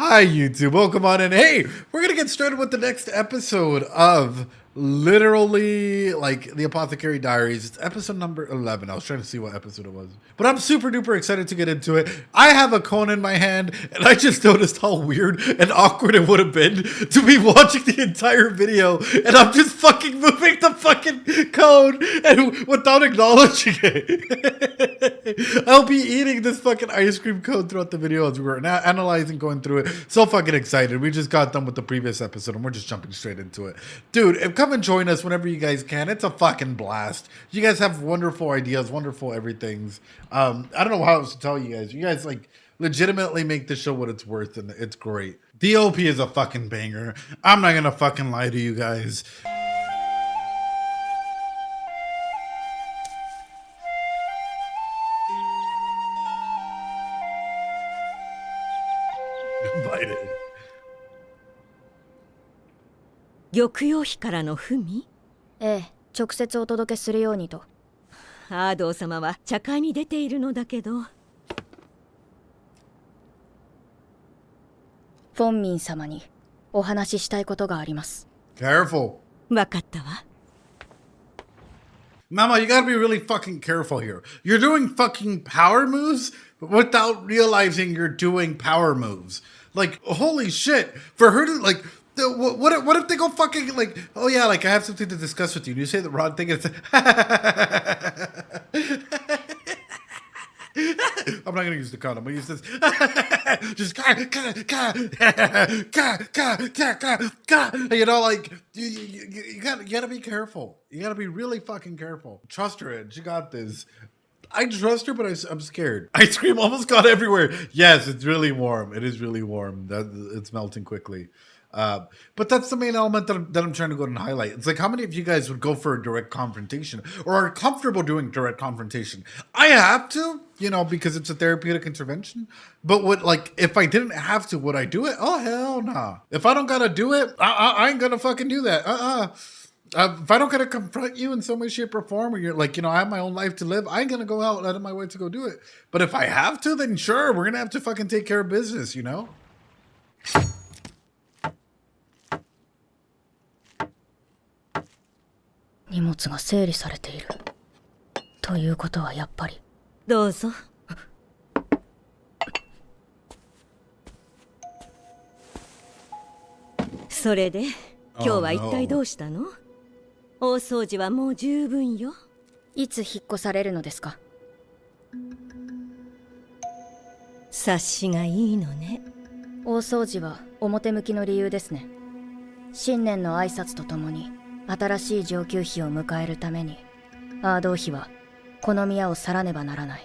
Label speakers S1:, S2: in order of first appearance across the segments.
S1: Hi, YouTube. Welcome on in. Hey, we're going to get started with the next episode of literally like the Apothecary Diaries. It's episode number 11. I was trying to see what episode it was, but I'm super duper excited to get into it. I have a cone in my hand and I just noticed how weird and awkward it would have been to be watching the entire video and I'm just fucking moving the fucking cone and without acknowledging it. I'll be eating this fucking ice cream cone throughout the video as we were analyzing, going through it. So fucking excited. We just got done with the previous episode and we're just jumping straight into it. Dude, come and join us whenever you guys can. It's a fucking blast. You guys have wonderful ideas, wonderful everythings. I don't know how else to tell you guys. You guys like legitimately make the show what it's worth and it's great. DOP is a fucking banger. I'm not gonna fucking lie to you guys. Invited.
S2: 玉葉妃からの文？
S3: ええ、直接お届けするようにと。
S2: アードー様は茶会に出ているのだけど。
S3: フォンミン様にお話ししたいことがあります。
S1: Careful.
S2: わかったわ。
S1: Mama, you gotta be really fucking careful here. You're doing fucking power moves without realizing you're doing power moves. Like, holy shit. For her to, like, what if they go fucking, like, oh yeah, like, I have something to discuss with you. And you say the wrong thing and it's I'm not gonna use the condom. I'm gonna use this. Just you know, like you gotta be careful. You gotta be really fucking careful. Trust her, Ed. She got this. I trust her, but I'm scared. Ice cream almost got everywhere. Yes, it's really warm. It is really warm. It's melting quickly. But that's the main element that I'm trying to go and highlight. It's like, how many of you guys would go for a direct confrontation or are comfortable doing direct confrontation? I have to, you know, because it's a therapeutic intervention. But if I didn't have to, would I do it? Oh, hell nah. If I don't gotta do it, I ain't gonna fucking do that. If I don't gotta confront you in some way, shape, or form, or you're like, you know, I have my own life to live, I ain't gonna go out of my way to go do it. But if I have to, then sure, we're gonna have to fucking take care of business, you know?
S3: 荷物が整理されている。ということはやっぱり。
S2: どうぞ。それで、今日は一体どうしたの？大掃除はもう十分よ。
S3: いつ引っ越されるのですか？
S2: 察しがいいのね。
S3: 大掃除は表向きの理由ですね。新年の挨拶とともに新しい上級妃を迎えるためにアードー妃はこの宮を去らねばならない。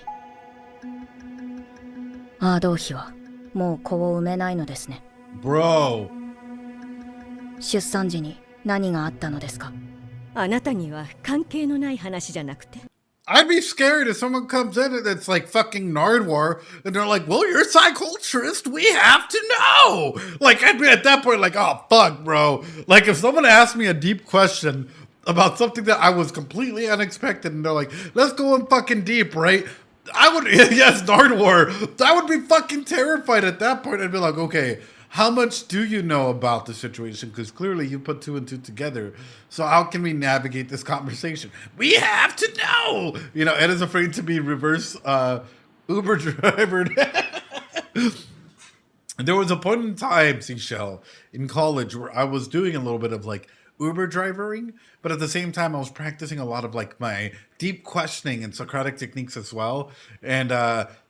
S3: アードー妃はもう子を産めないのですね。
S1: Bro.
S3: 出産時に何があったのですか？
S2: あなたには関係のない話じゃなくて。
S1: I'd be scared if someone comes in and it's like fucking Nardwar and they're like, well, you're a Psyculturist, we have to know. Like, I'd be at that point like, oh, fuck, bro. Like, if someone asked me a deep question about something that I was completely unexpected and they're like, let's go in fucking deep, right? I would, yes, Nardwar. I would be fucking terrified at that point. I'd be like, okay, how much do you know about the situation? Because clearly you put two and two together. So how can we navigate this conversation? We have to know. You know, Ed is afraid to be reverse Uber driver. There was a point in time, Seashell, in college where I was doing a little bit of like Uber drivering, but at the same time I was practicing a lot of like my deep questioning and Socratic techniques as well. And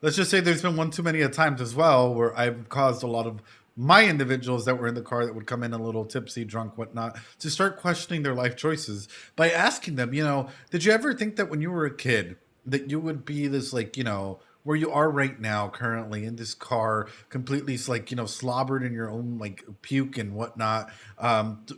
S1: let's just say there's been one too many at times as well where I've caused a lot of my individuals that were in the car that would come in a little tipsy, drunk, whatnot, to start questioning their life choices by asking them, you know, did you ever think that when you were a kid that you would be this, like, you know, where you are right now currently in this car, completely like, you know, slobbered in your own like puke and whatnot,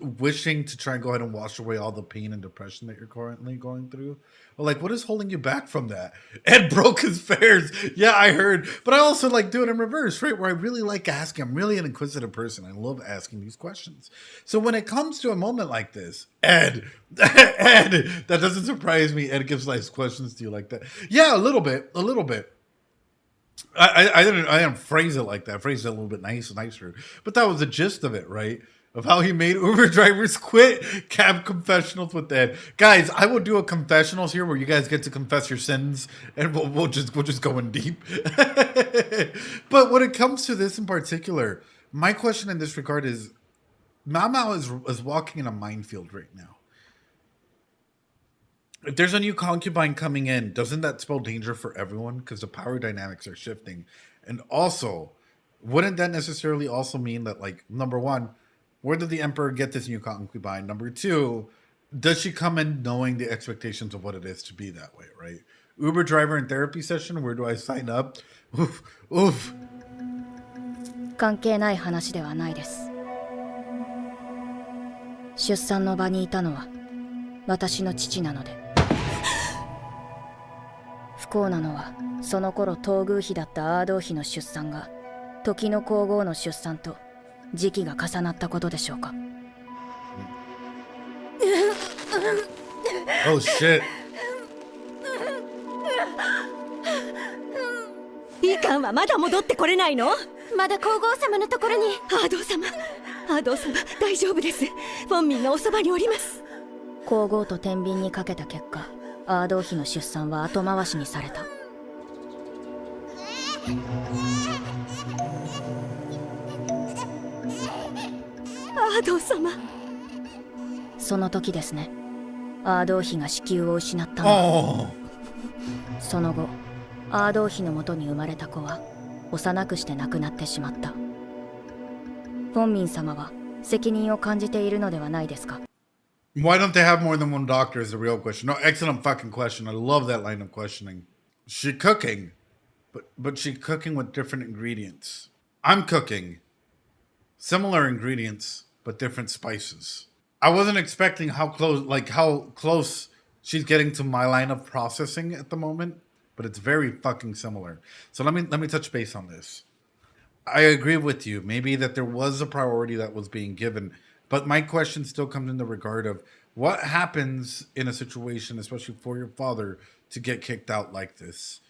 S1: wishing to try and go ahead and wash away all the pain and depression that you're currently going through? Well, like, what is holding you back from that? Ed broke his fares. Yeah, I heard. But I also like do it in reverse, right? Where I really like asking. I'm really an inquisitive person. I love asking these questions. So when it comes to a moment like this, Ed, Ed, that doesn't surprise me. Ed gives nice questions to you like that. Yeah, a little bit. I didn't phrase it like that. I phrased it a little bit nicer. But that was the gist of it, right? Of how he made Uber drivers quit cab confessionals with that. Guys, I will do a confessionals here where you guys get to confess your sins, and we'll just go in deep. But when it comes to this in particular, my question in this regard is, Mao is walking in a minefield right now. If there's a new concubine coming in, doesn't that spell danger for everyone? Because the power dynamics are shifting. And also, wouldn't that necessarily also mean that, like, number one, where did the emperor get this new concubine? Number two, does she come in knowing the expectations of what it is to be that way, right? Uber driver and therapy session, where do I sign up? Oof, oof.
S3: 関係ない話ではないです。出産の場にいたのは私の父なので。不幸なのはその頃東宮妃だったアードー妃の出産が時の皇后の出産と時期が重なったことでしょうか。
S1: Oh shit.
S2: イカンはまだ戻ってこれないの？
S4: まだ皇后様のところに。
S2: アードー様大丈夫です。フォンミンがおそばにおります。
S3: 皇后と天秤にかけた結果、アードー妃の出産は後回しにされた。
S2: アードー様。
S3: その時ですね、アードー妃が子宮を失ったのは。その後、アードー妃のもとに生まれた子は幼くして亡くなってしまった。フォンミン様は責任を感じているのではないですか。
S1: Why don't they have more than one doctor is the real question. No, excellent fucking question. I love that line of questioning. She cooking, but she cooking with different ingredients. I'm cooking similar ingredients, but different spices. I wasn't expecting how close she's getting to my line of processing at the moment, but it's very fucking similar. So let me touch base on this. I agree with you. Maybe that there was a priority that was being given, but my question still comes in the regard of what happens in a situation, especially for your father, to get kicked out like this.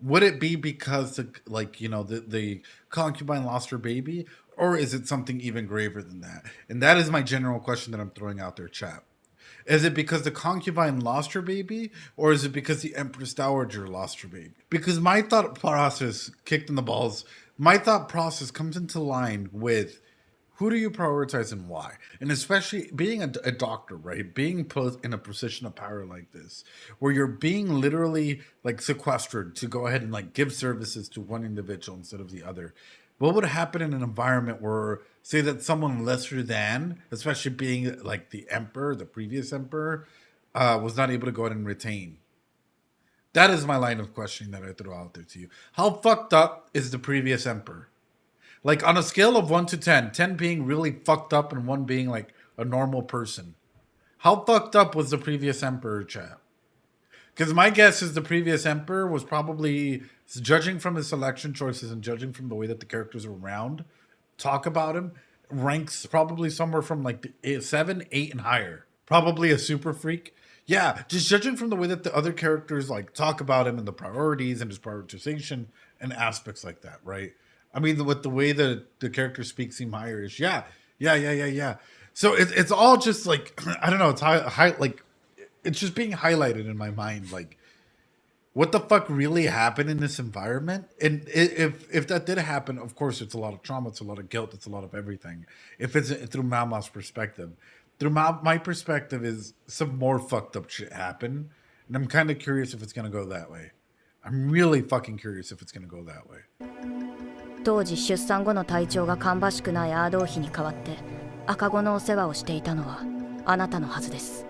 S1: Would it be because the concubine lost her baby, or is it something even graver than that? And that is my general question that I'm throwing out there, chat. Is it because the concubine lost her baby, or is it because the Empress Dowager lost her baby? Because my thought process, kicked in the balls, my thought process comes into line with who do you prioritize and why? And especially being a doctor, right? Being put in a position of power like this, where you're being literally like sequestered to go ahead and like give services to one individual instead of the other. What would happen in an environment where, say that someone lesser than, especially being like the emperor, the previous emperor, was not able to go ahead and retain? That is my line of questioning that I throw out there to you. How fucked up is the previous emperor? Like on a scale of 1 to 10, 10 being really fucked up and 1 being like a normal person. How fucked up was the previous emperor, chat? Because my guess is the previous emperor was probably, judging from his selection choices and judging from the way that the characters around talk about him, ranks probably somewhere from like the 7, 8 and higher. Probably a super freak. Yeah, just judging from the way that the other characters like talk about him and the priorities and his prioritization and aspects like that, right? I mean, with the way that the character speaks seem higher is yeah. So it's all just like, I don't know, it's like it's just being highlighted in my mind, like what the fuck really happened in this environment. And if that did happen, of course, it's a lot of trauma, it's a lot of guilt, it's a lot of everything. If it's through Mama's perspective. Through my perspective is some more fucked up shit happened. And I'm kind of curious if it's going to go that way. I'm really fucking curious if it's going to go that way.
S3: 当時出産後の体調が芳しくないアードー妃に代わって赤子のお世話をしていたのはあなたのはずです。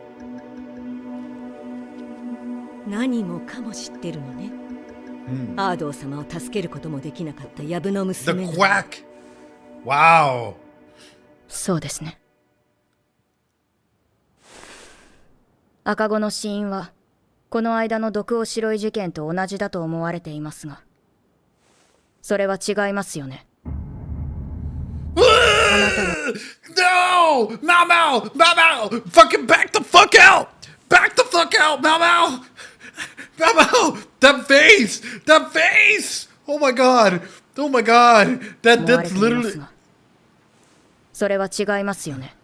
S2: 何もかも知ってるのね。アードー様を助けることもできなかったヤブの娘。
S1: The quack! Wow!
S3: そうですね。赤子の死因はこの間の毒オシロイ事件と同じだと思われていますが、それは違いますよね。
S1: No! Mau! Fucking back the fuck out! Back the fuck out, Mau! That face! Oh my god! Oh my god!
S3: 思われ
S1: That's
S3: ていま
S1: literally
S3: すが、それは違いますよね。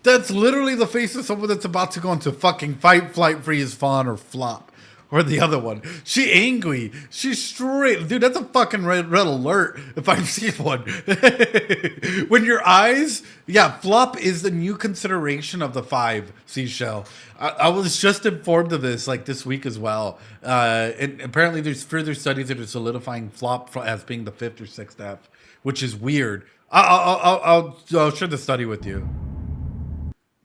S1: that's literally the face of someone that's about to go into fucking fight, flight, freeze, fawn, or flop. Or the other one. She angry. She's straight. Dude, that's a fucking red alert if I've seen one. When your eyes... Yeah, flop is the new consideration of the 5, Seashell. I was just informed of this, like, this week as well. And apparently there's further studies that are solidifying flop as being the 5th or 6th F, which is weird. I'll share the study with you.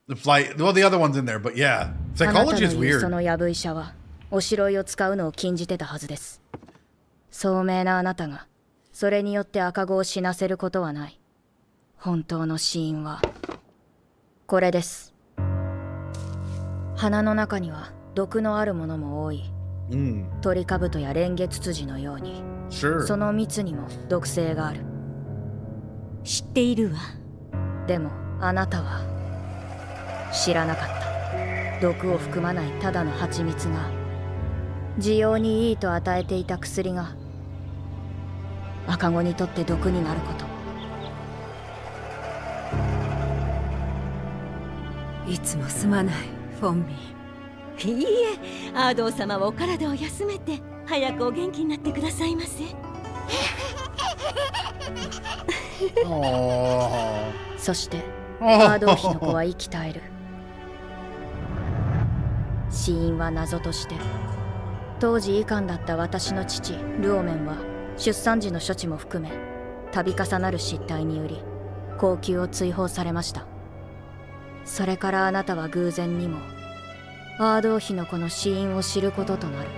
S1: The flight... Well, the other one's in there, but yeah.
S3: あなたの
S1: Psychology is
S3: 言うそ
S1: weird.
S3: のやぶ医者はおしろいを使うのを禁じてたはずです。聡明なあなたがそれによって赤子を死なせることはない。本当の死因はこれです。鼻の中には毒のあるものも多い。トリカブトやレンゲツツジのように、
S1: Sure.
S3: その蜜にも毒性がある。
S2: 知っているわ。
S3: でもあなたは知らなかった。毒を含まないただの蜂蜜が需要にいいと与えていた薬が赤子にとって毒になること。
S2: いつもすまない、フォンミー。いいえ、アードー様はお体を休めて早くお元気になってくださいませ。
S3: そしてアードー妃の子は息絶える。死因は謎として、当時医官だった私の父ルオメンは出産時の処置も含め度重なる失態により後宮を追放されました。それからあなたは偶然にもアードー妃の子の死因を知ることとなる。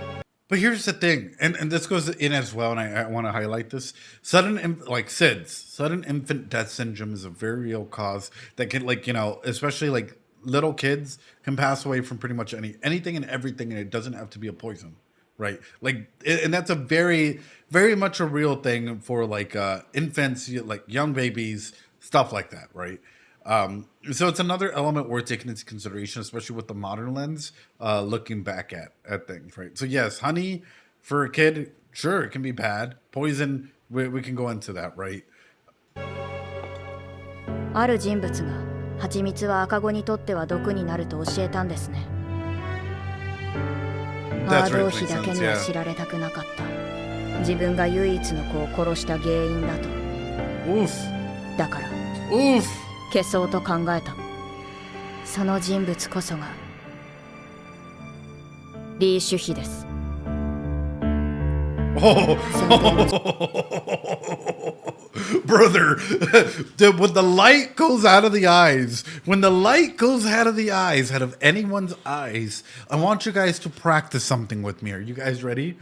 S1: But here's the thing, and this goes in as well, and I want to highlight this. Like SIDS, sudden infant death syndrome is a very real cause that can, like, you know, especially like little kids can pass away from pretty much anything and everything, and it doesn't have to be a poison, right? Like, and that's a very, very much a real thing for like infants, like young babies, stuff like that, right? So it's another element worth taking into consideration, especially with the modern lens, looking back at things, right? So yes, honey for a kid, sure, it can be bad. Poison, we can go into that, right?
S3: ある人物が蜂蜜は赤子にとっては毒になると教えたんですね。アードー妃だけには知られたくなかった。自分が唯一の子を殺した原因だと。だから消そうと考えた。その人物こそがリーシュ妃です。
S1: Brother, when the light goes out of the eyes, out of anyone's eyes, I want you guys to practice something with me. Are you guys ready?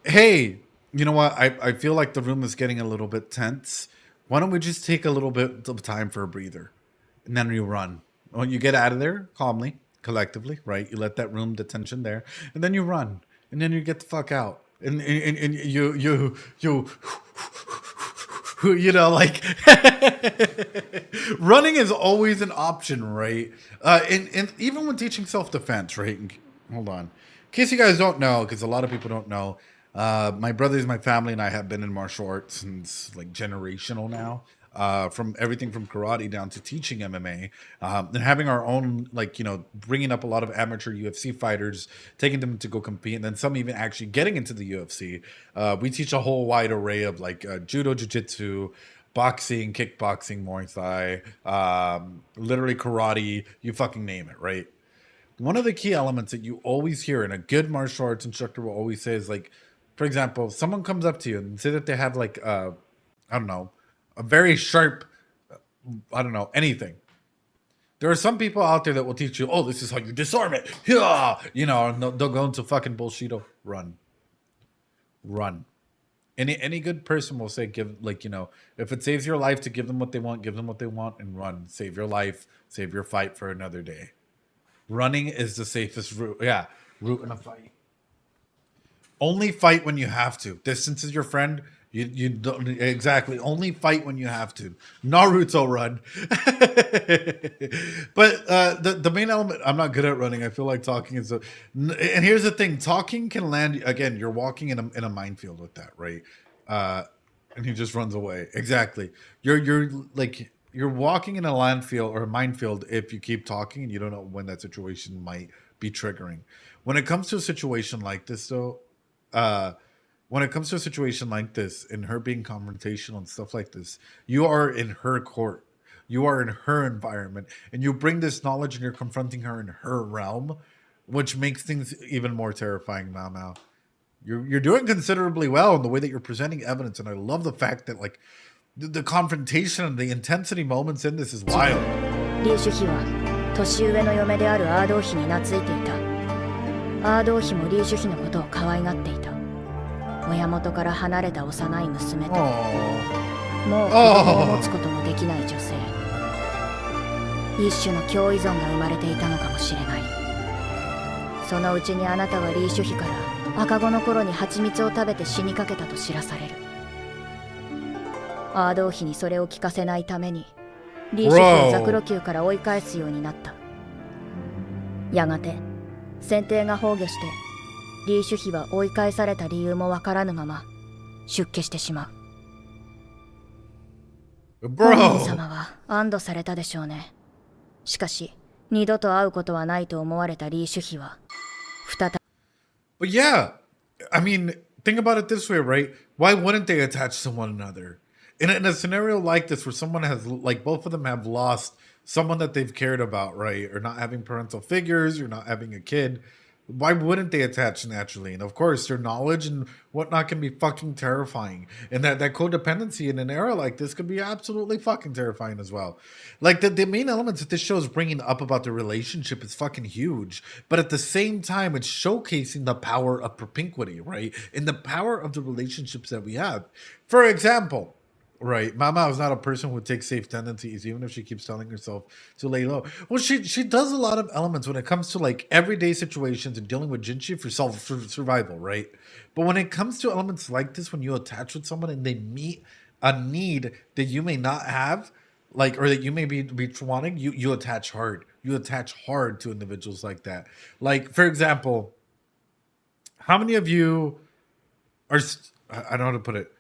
S1: Hey, you know what? I feel like the room is getting a little bit tense. Why don't we just take a little bit of time for a breather? And then you run. When you get out of there, calmly, collectively, right? You let that room, the tension there. And then you run. And then you get the fuck out. And you know, like running is always an option, right? And even when teaching self-defense, right? Hold on. In case you guys don't know, because a lot of people don't know, my brothers, my family, and I have been in martial arts since like generational now. From everything from karate down to teaching MMA, and having our own, like, you know, bringing up a lot of amateur UFC fighters, taking them to go compete, and then some even actually getting into the UFC. We teach a whole wide array of like judo, jiu-jitsu, boxing, kickboxing, Muay Thai, literally karate, you fucking name it, right? One of the key elements that you always hear, and a good martial arts instructor will always say is, like, for example, if someone comes up to you and say that they have like, I don't know, a very sharp, I don't know, anything. There are some people out there that will teach you, oh, this is how you disarm it. Yeah, you know, and they'll go into fucking bullshit. Run. Any good person will say, give, like, you know, if it saves your life to give them what they want, give them what they want, and run. Save your life, save your fight for another day. Running is the safest route. Yeah, route in a fight. Only fight when you have to. Distance is your friend. You don't exactly only fight when you have to. Naruto run. But the main element, I'm not good at running. I feel like talking is a, and here's the thing, talking can land again, you're walking in a minefield with that, right? And he just runs away. Exactly. You're like you're walking in a landfill or a minefield if you keep talking and you don't know when that situation might be triggering. When it comes to a situation like this though, when it comes to a situation like this and her being confrontational and stuff like this, you are in her court. You are in her environment and you bring this knowledge and you're confronting her in her realm, which makes things even more terrifying, Mao. You're doing considerably well in the way that you're presenting evidence, and I love the fact that like the confrontation and the intensity moments in this is wild.
S3: リュウシュヒは年上の嫁であるアードー妃に懐いていた。アードー妃もリュウシュヒのことを可愛がっていた。親元から離れた幼い娘と、もう子供を持つこともできない女性。一種の共依存が生まれていたのかもしれない。そのうちにあなたはリュウシュヒから赤子の頃に蜂蜜を食べて死にかけたと知らされる。アードー妃にそれを聞かせないためにリュウシュヒをザクロ宮から追い返すようになった。やがて先帝が崩御してリュウシュヒは追い返された理由もわからぬまま出家してしまう。本人様は安堵されたでしょうね。しかし二度と会うことはないと思われたリュウシュヒは再び。
S1: But yeah, I mean, think about it this way, right? Why wouldn't they attach to one another? In a scenario like this where someone has, like, both of them have lost someone that they've cared about, right? Or not having parental figures, or not having a kid, why wouldn't they attach naturally? And of course, their knowledge and whatnot can be fucking terrifying. And that codependency in an era like this could be absolutely fucking terrifying as well. Like the main elements that this show is bringing up about the relationship is fucking huge. But at the same time, it's showcasing the power of propinquity, right? And the power of the relationships that we have. For example, right, Mama is not a person who would take safe tendencies, even if she keeps telling herself to lay low. Well, she does a lot of elements when it comes to like everyday situations and dealing with Jinchi for survival, right? But when it comes to elements like this, when you attach with someone and they meet a need that you may not have, like, or that you may be wanting, you attach hard. You attach hard to individuals like that. Like, for example, how many of you are, I don't know how to put it,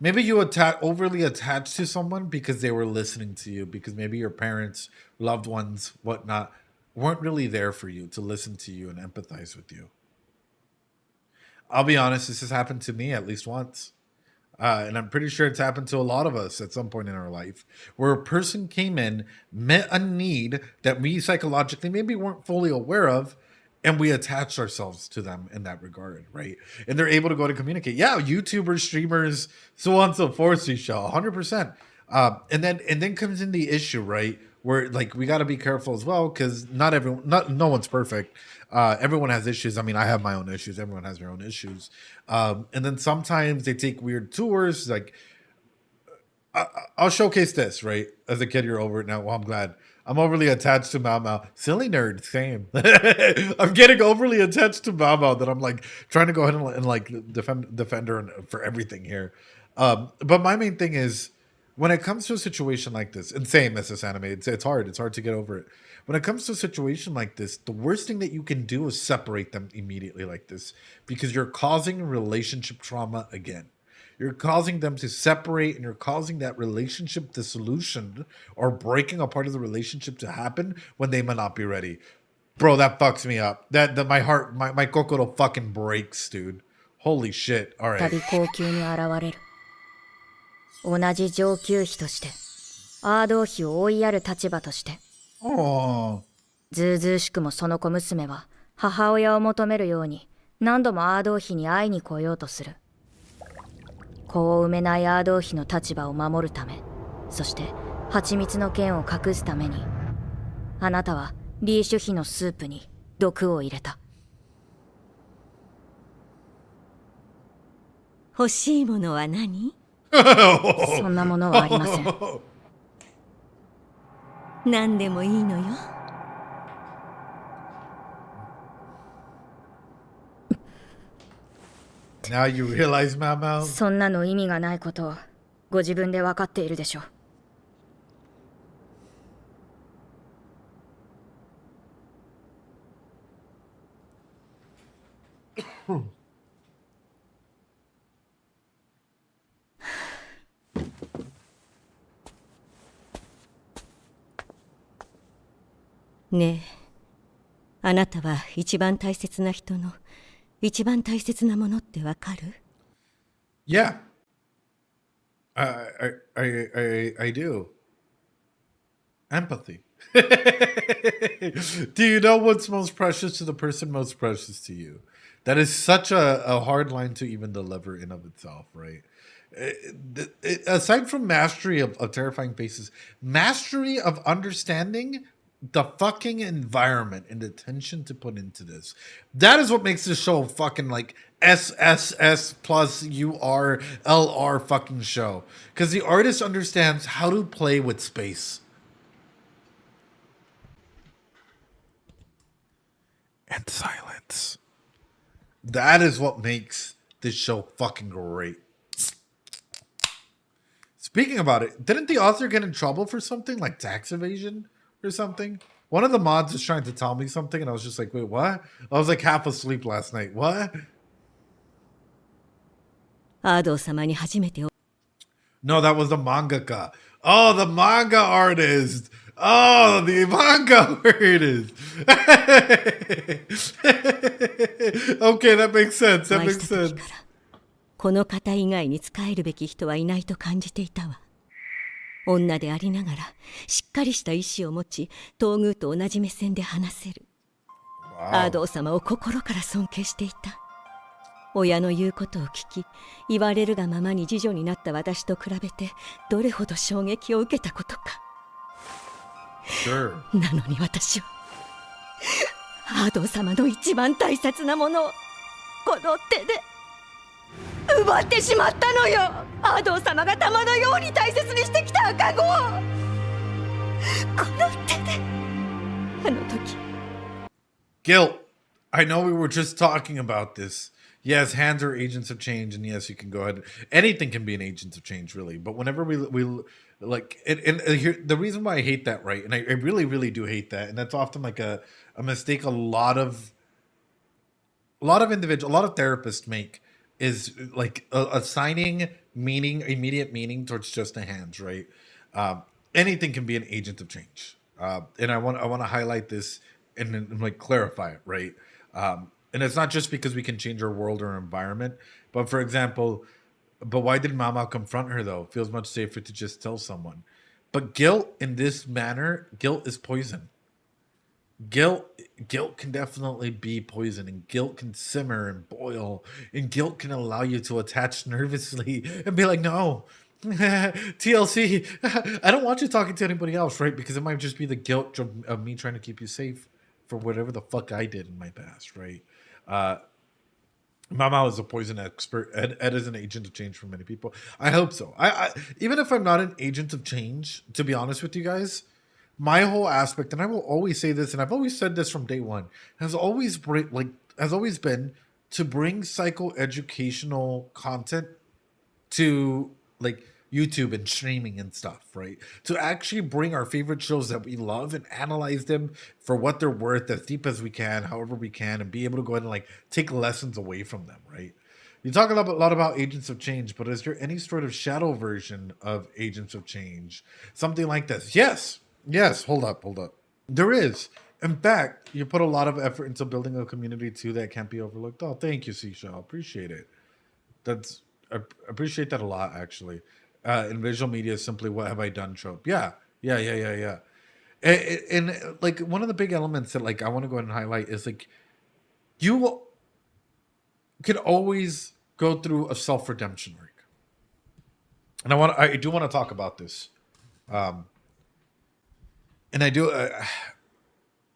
S1: maybe you overly attached to someone because they were listening to you, because maybe your parents, loved ones, whatnot, weren't really there for you to listen to you and empathize with you. I'll be honest, this has happened to me at least once. And I'm pretty sure it's happened to a lot of us at some point in our life, where a person came in, met a need that we psychologically maybe weren't fully aware of, and we attach ourselves to them in that regard, right? And they're able to go to communicate. Yeah, YouTubers, streamers, so on and so forth, Seashell, 100%. And then comes in the issue, right? Where like we got to be careful as well, because no one's perfect. Everyone has issues. I mean, I have my own issues. Everyone has their own issues. And then sometimes they take weird tours. Like, I'll showcase this, right? As a kid, you're over it now. Well, I'm glad. I'm overly attached to Mao. Silly nerd, same. I'm getting overly attached to Mao that I'm like trying to go ahead and like defend her for everything here. But my main thing is, when it comes to a situation like this, and same as this anime, it's hard. It's hard to get over it. When it comes to a situation like this, the worst thing that you can do is separate them immediately like this, because you're causing relationship trauma again. You're causing them to separate, and you're causing that relationship dissolution or breaking apart of the relationship to happen when they might not be ready. Bro, that fucks me up. That my heart, my kokoro fucking breaks, dude. Holy shit. All right.
S3: 高級に現れる。同じ上級妃として、アードー妃を追いやる立場として。ずうずうしくもその小娘は母親を求めるように何度もアードー妃に会いに来ようとする。子を産めないアードー妃の立場を守るため、そして蜂蜜の件を隠すために、あなたはリーシュ妃のスープに毒を入れた。
S2: 欲しいものは何？
S3: そんなものはありません。
S2: 何でもいいのよ。
S1: Now you realize, Mao.
S3: そんなの意味がないことをご自分で分かっているでしょう。
S2: ねえ、あなたは一番大切な人の一番大切なものってわかる？
S1: Yeah. I do. Empathy. Do you know what's most precious to the person most precious to you? That is such a hard line to even deliver in of itself, right? Aside from mastery of terrifying faces, mastery of understanding the fucking environment and the attention to put into this. That is what makes this show fucking like SSS plus URLR fucking show. Because the artist understands how to play with space. And silence. That is what makes this show fucking great. Speaking about it, didn't the author get in trouble for something like tax evasion or something? One of the mods was trying to tell me something and I was just like, wait, what? I was like half asleep last night. What?
S2: アード様に初めて
S1: No, that was the mangaka. Oh, the manga artist. Oh, the manga artist. Okay, that makes sense. That
S2: お会い
S1: makes
S2: した時
S1: sense.
S2: からこの方以外に仕えるべき人はいないと感じていたわ。女でありながらしっかりした意志を持ち、東宮と同じ目線で話せる。アード様を心から尊敬していた。親の言うことを聞き、言われるがままに次女になった私と比べてどれほど衝撃を受けたことか。
S1: Sure.
S2: なのに私はアード様の一番大切なものをこの手で奪ってしまったのよ。アード様が玉のように大切にしてきた赤子をこの手で。あの時
S1: Guilt. I know we were just talking about this. Yes, hands are agents of change, and yes, you can go ahead. Anything can be an agent of change, really. But whenever we like, and here, the reason why I hate that, right? And I really, really do hate that, and that's often like a mistake a lot of therapists make is like assigning immediate meaning towards just the hands, right? Anything can be an agent of change, and I want to highlight this and like clarify it, right? And it's not just because we can change our world or environment, but for example, but why did Mama confront her though? It feels much safer to just tell someone. But guilt in this manner, guilt is poison. Guilt can definitely be poison, and guilt can simmer and boil, and guilt can allow you to attach nervously and be like, no, TLC, I don't want you talking to anybody else, right? Because it might just be the guilt of me trying to keep you safe for whatever the fuck I did in my past, right? Mama is a poison expert. Ed is an agent of change for many people. I hope so. I even if I'm not an agent of change, to be honest with you guys, my whole aspect, and I will always say this, and I've always said this from day one, has always been to bring psychoeducational content to like YouTube and streaming and stuff, right? To actually bring our favorite shows that we love and analyze them for what they're worth as deep as we can, however we can, and be able to go ahead and like take lessons away from them, right? You talk a lot about Agents of Change, but is there any sort of shadow version of Agents of Change? Something like this? Yes. Hold up. There is. In fact, you put a lot of effort into building a community too that can't be overlooked. Oh, thank you, Seashell. Appreciate it. I appreciate that a lot, actually. In visual media, simply what have I done trope. Yeah. And like one of the big elements that like I want to go ahead and highlight is like you can always go through a self-redemption arc. And I do want to talk about this. And I do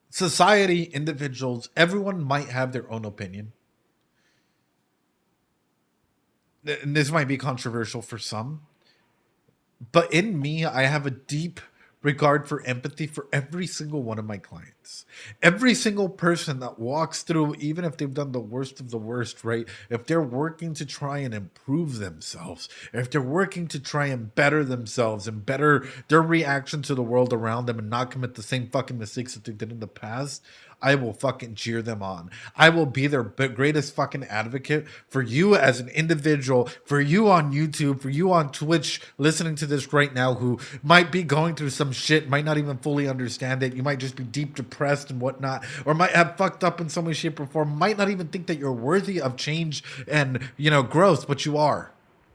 S1: society, individuals, everyone might have their own opinion. And this might be controversial for some. But in me, I have a deep regard for empathy for every single one of my clients. Every single person that walks through, even if they've done the worst of the worst, right? If they're working to try and improve themselves, if they're working to try and better themselves and better their reaction to the world around them and not commit the same fucking mistakes that they did in the past, I will fucking cheer them on. I will be their greatest fucking advocate for you as an individual, for you on YouTube, for you on Twitch listening to this right now who might be going through some shit, might not even fully understand it. You might just be deep depressed and whatnot, or might have fucked up in some way, shape, or form, might not even think that you're worthy of change and, growth, but you are.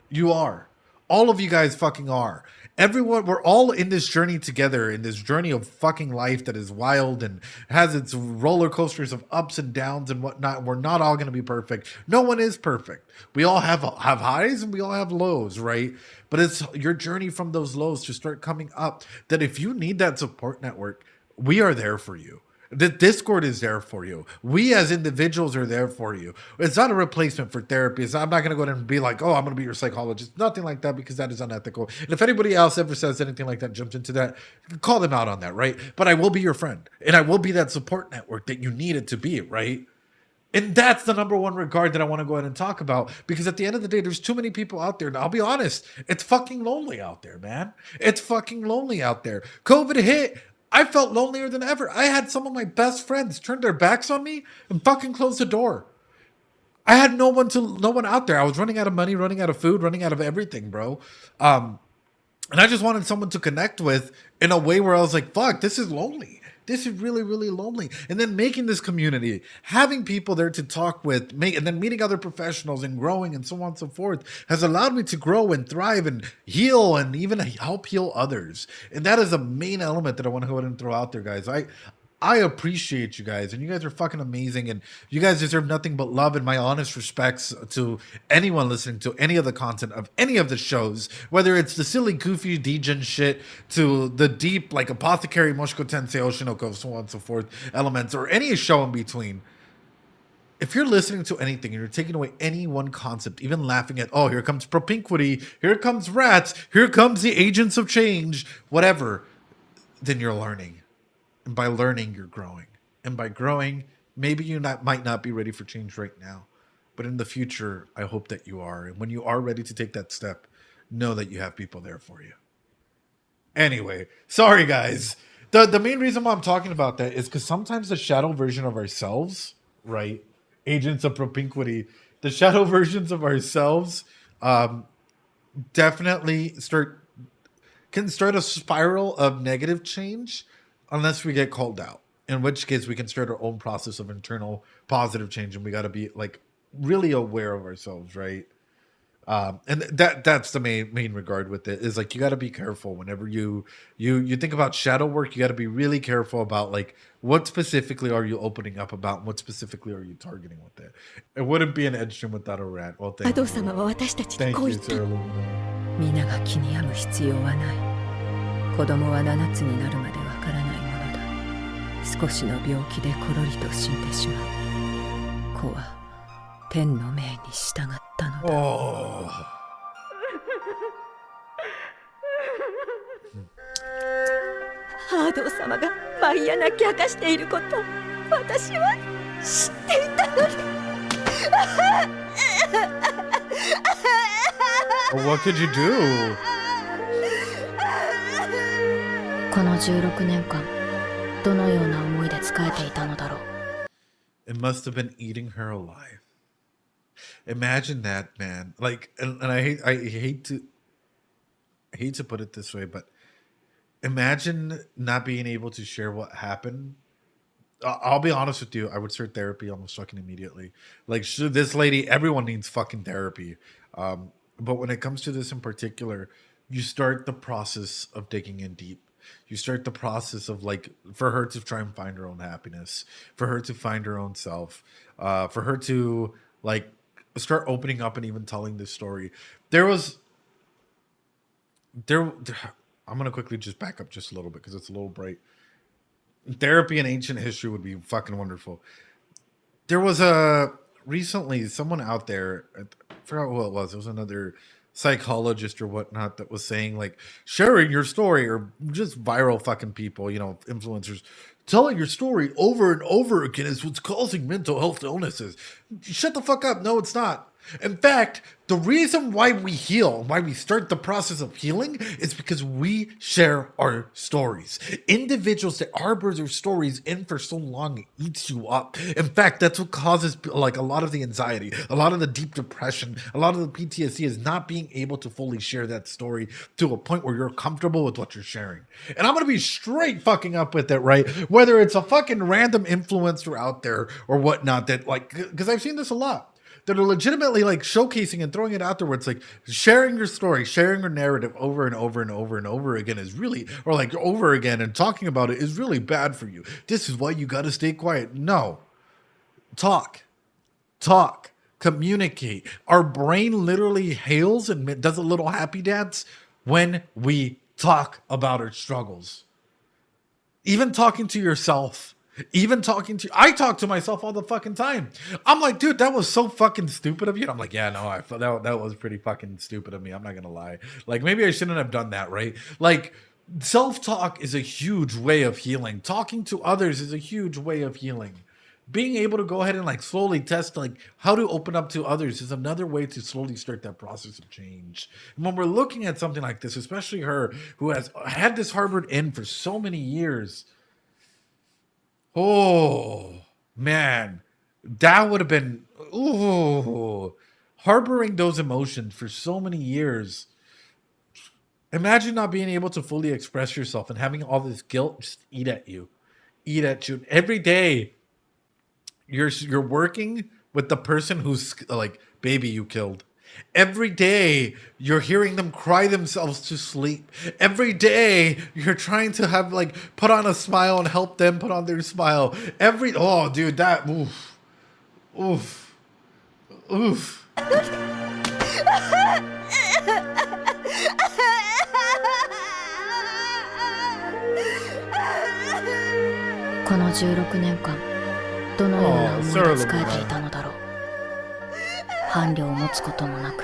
S1: You are. All of you guys fucking are. Everyone, we're all in this journey together, in this journey of fucking life that is wild and has its roller coasters of ups and downs and whatnot. We're not all going to be perfect. No one is perfect. We all have highs and we all have lows, right? But it's your journey from those lows to start coming up, that if you need that support network, we are there for you. The Discord is there for you. We as individuals are there for you. It's not a replacement for therapy. I'm not going to go in and be like, oh, I'm going to be your psychologist. Nothing like that, because that is unethical. And if anybody else ever says anything like that, jumps into that, call them out on that, right? But I will be your friend. And I will be that support network that you needed to be, right? And that's the number one regard that I want to go ahead and talk about, because at the end of the day, there's too many people out there. And I'll be honest, it's fucking lonely out there, man. It's fucking lonely out there. COVID hit. I felt lonelier than ever. I had some of my best friends turn their backs on me and fucking close the door. I had no one out there. I was running out of money, running out of food, running out of everything, bro. And I just wanted someone to connect with in a way where I was like, fuck, this is lonely. This is really, really lonely. And then making this community, having people there to talk with, and then meeting other professionals and growing and so on and so forth has allowed me to grow and thrive and heal and even help heal others. And that is a main element that I want to go ahead and throw out there, guys. I appreciate you guys, and you guys are fucking amazing, and you guys deserve nothing but love and my honest respects to anyone listening to any of the content of any of the shows, whether it's the silly, goofy, degen shit to the deep, like Apothecary, Moshiko Tensei, Oshinoko, so on and so forth, elements, or any show in between. If you're listening to anything and you're taking away any one concept, even laughing at, oh, here comes propinquity, here comes rats, here comes the agents of change, whatever, then you're learning. And by learning, you're growing. And by growing, maybe you might not be ready for change right now. But in the future, I hope that you are. And when you are ready to take that step, know that you have people there for you. Anyway, sorry, guys. The main reason why I'm talking about that is because sometimes the shadow version of ourselves, right? Agents of propinquity, the shadow versions of ourselves definitely can start a spiral of negative change unless we get called out, in which case we can start our own process of internal positive change, and we got to be like really aware of ourselves, right? And that's the main regard with it, is like you got to be careful whenever you think about shadow work. You got to be really careful about like what specifically are you opening up about, and what specifically are you targeting with it. It wouldn't be an edge stream without a rant. Well, thank you. Thank you, Sir Illumina.
S5: 皆が気に病む必要はない。子供は7つになるまでわからないものだ。少しの病気でコロリと死んでしまう。子は天の命に従ったのだ。
S1: Oh.
S2: ハード様が毎夜泣き明かしていること、私は知っていたのに。
S1: What could you do?
S3: この16年間、どのような思いで仕えていたのだろう。
S1: It must have been eating her alive. Imagine that, man. Like, and I hate to put it this way, but imagine not being able to share what happened. I'll be honest with you. I would start therapy almost fucking immediately. Like, this lady, everyone needs fucking therapy. But when it comes to this in particular, you start the process of digging in deep. You start the process of like, for her to try and find her own happiness, for her to find her own self, for her to like start opening up and even telling this story. I'm going to quickly just back up just a little bit because it's a little bright. Therapy in ancient history would be fucking wonderful. There was recently someone out there, I forgot who it was. It was another psychologist or whatnot that was saying like sharing your story, or just viral fucking people, influencers, telling your story over and over again is what's causing mental health illnesses. Shut the fuck up. No, it's not. In fact, the reason why we heal, why we start the process of healing, is because we share our stories. Individuals that harbor their stories in for so long, it eats you up. In fact, that's what causes like a lot of the anxiety, a lot of the deep depression, a lot of the PTSD is not being able to fully share that story to a point where you're comfortable with what you're sharing. And I'm going to be straight fucking up with it, right? Whether it's a fucking random influencer out there or whatnot that like, because I've seen this a lot, that are legitimately like showcasing and throwing it out there where it's like sharing your story, sharing your narrative over and over and over and over again is really, or like over again and talking about it is really bad for you. This is why you got to stay quiet. No. Talk, communicate. Our brain literally hails and does a little happy dance when we talk about our struggles. Even talking to yourself. I talk to myself all the fucking time. I'm like, dude, that was so fucking stupid of you. And I'm like, yeah, no, I felt that was pretty fucking stupid of me. I'm not gonna lie. Like, maybe I shouldn't have done that, right? Like, self-talk is a huge way of healing. Talking to others is a huge way of healing. Being able to go ahead and like slowly test like how to open up to others is another way to slowly start that process of change. And when we're looking at something like this, especially her who has had this harbored in for so many years, oh, man, that would have been, harboring those emotions for so many years. Imagine not being able to fully express yourself and having all this guilt just eat at you. Every day, you're working with the person who's like, baby, you killed. Every day, you're hearing them cry themselves to sleep. Every day, you're trying to have like put on a smile and help them put on their smile. Oh, dude, that oof.
S3: この16年間、どのような思いで仕えていたのだろう。伴侶を持つこともなく、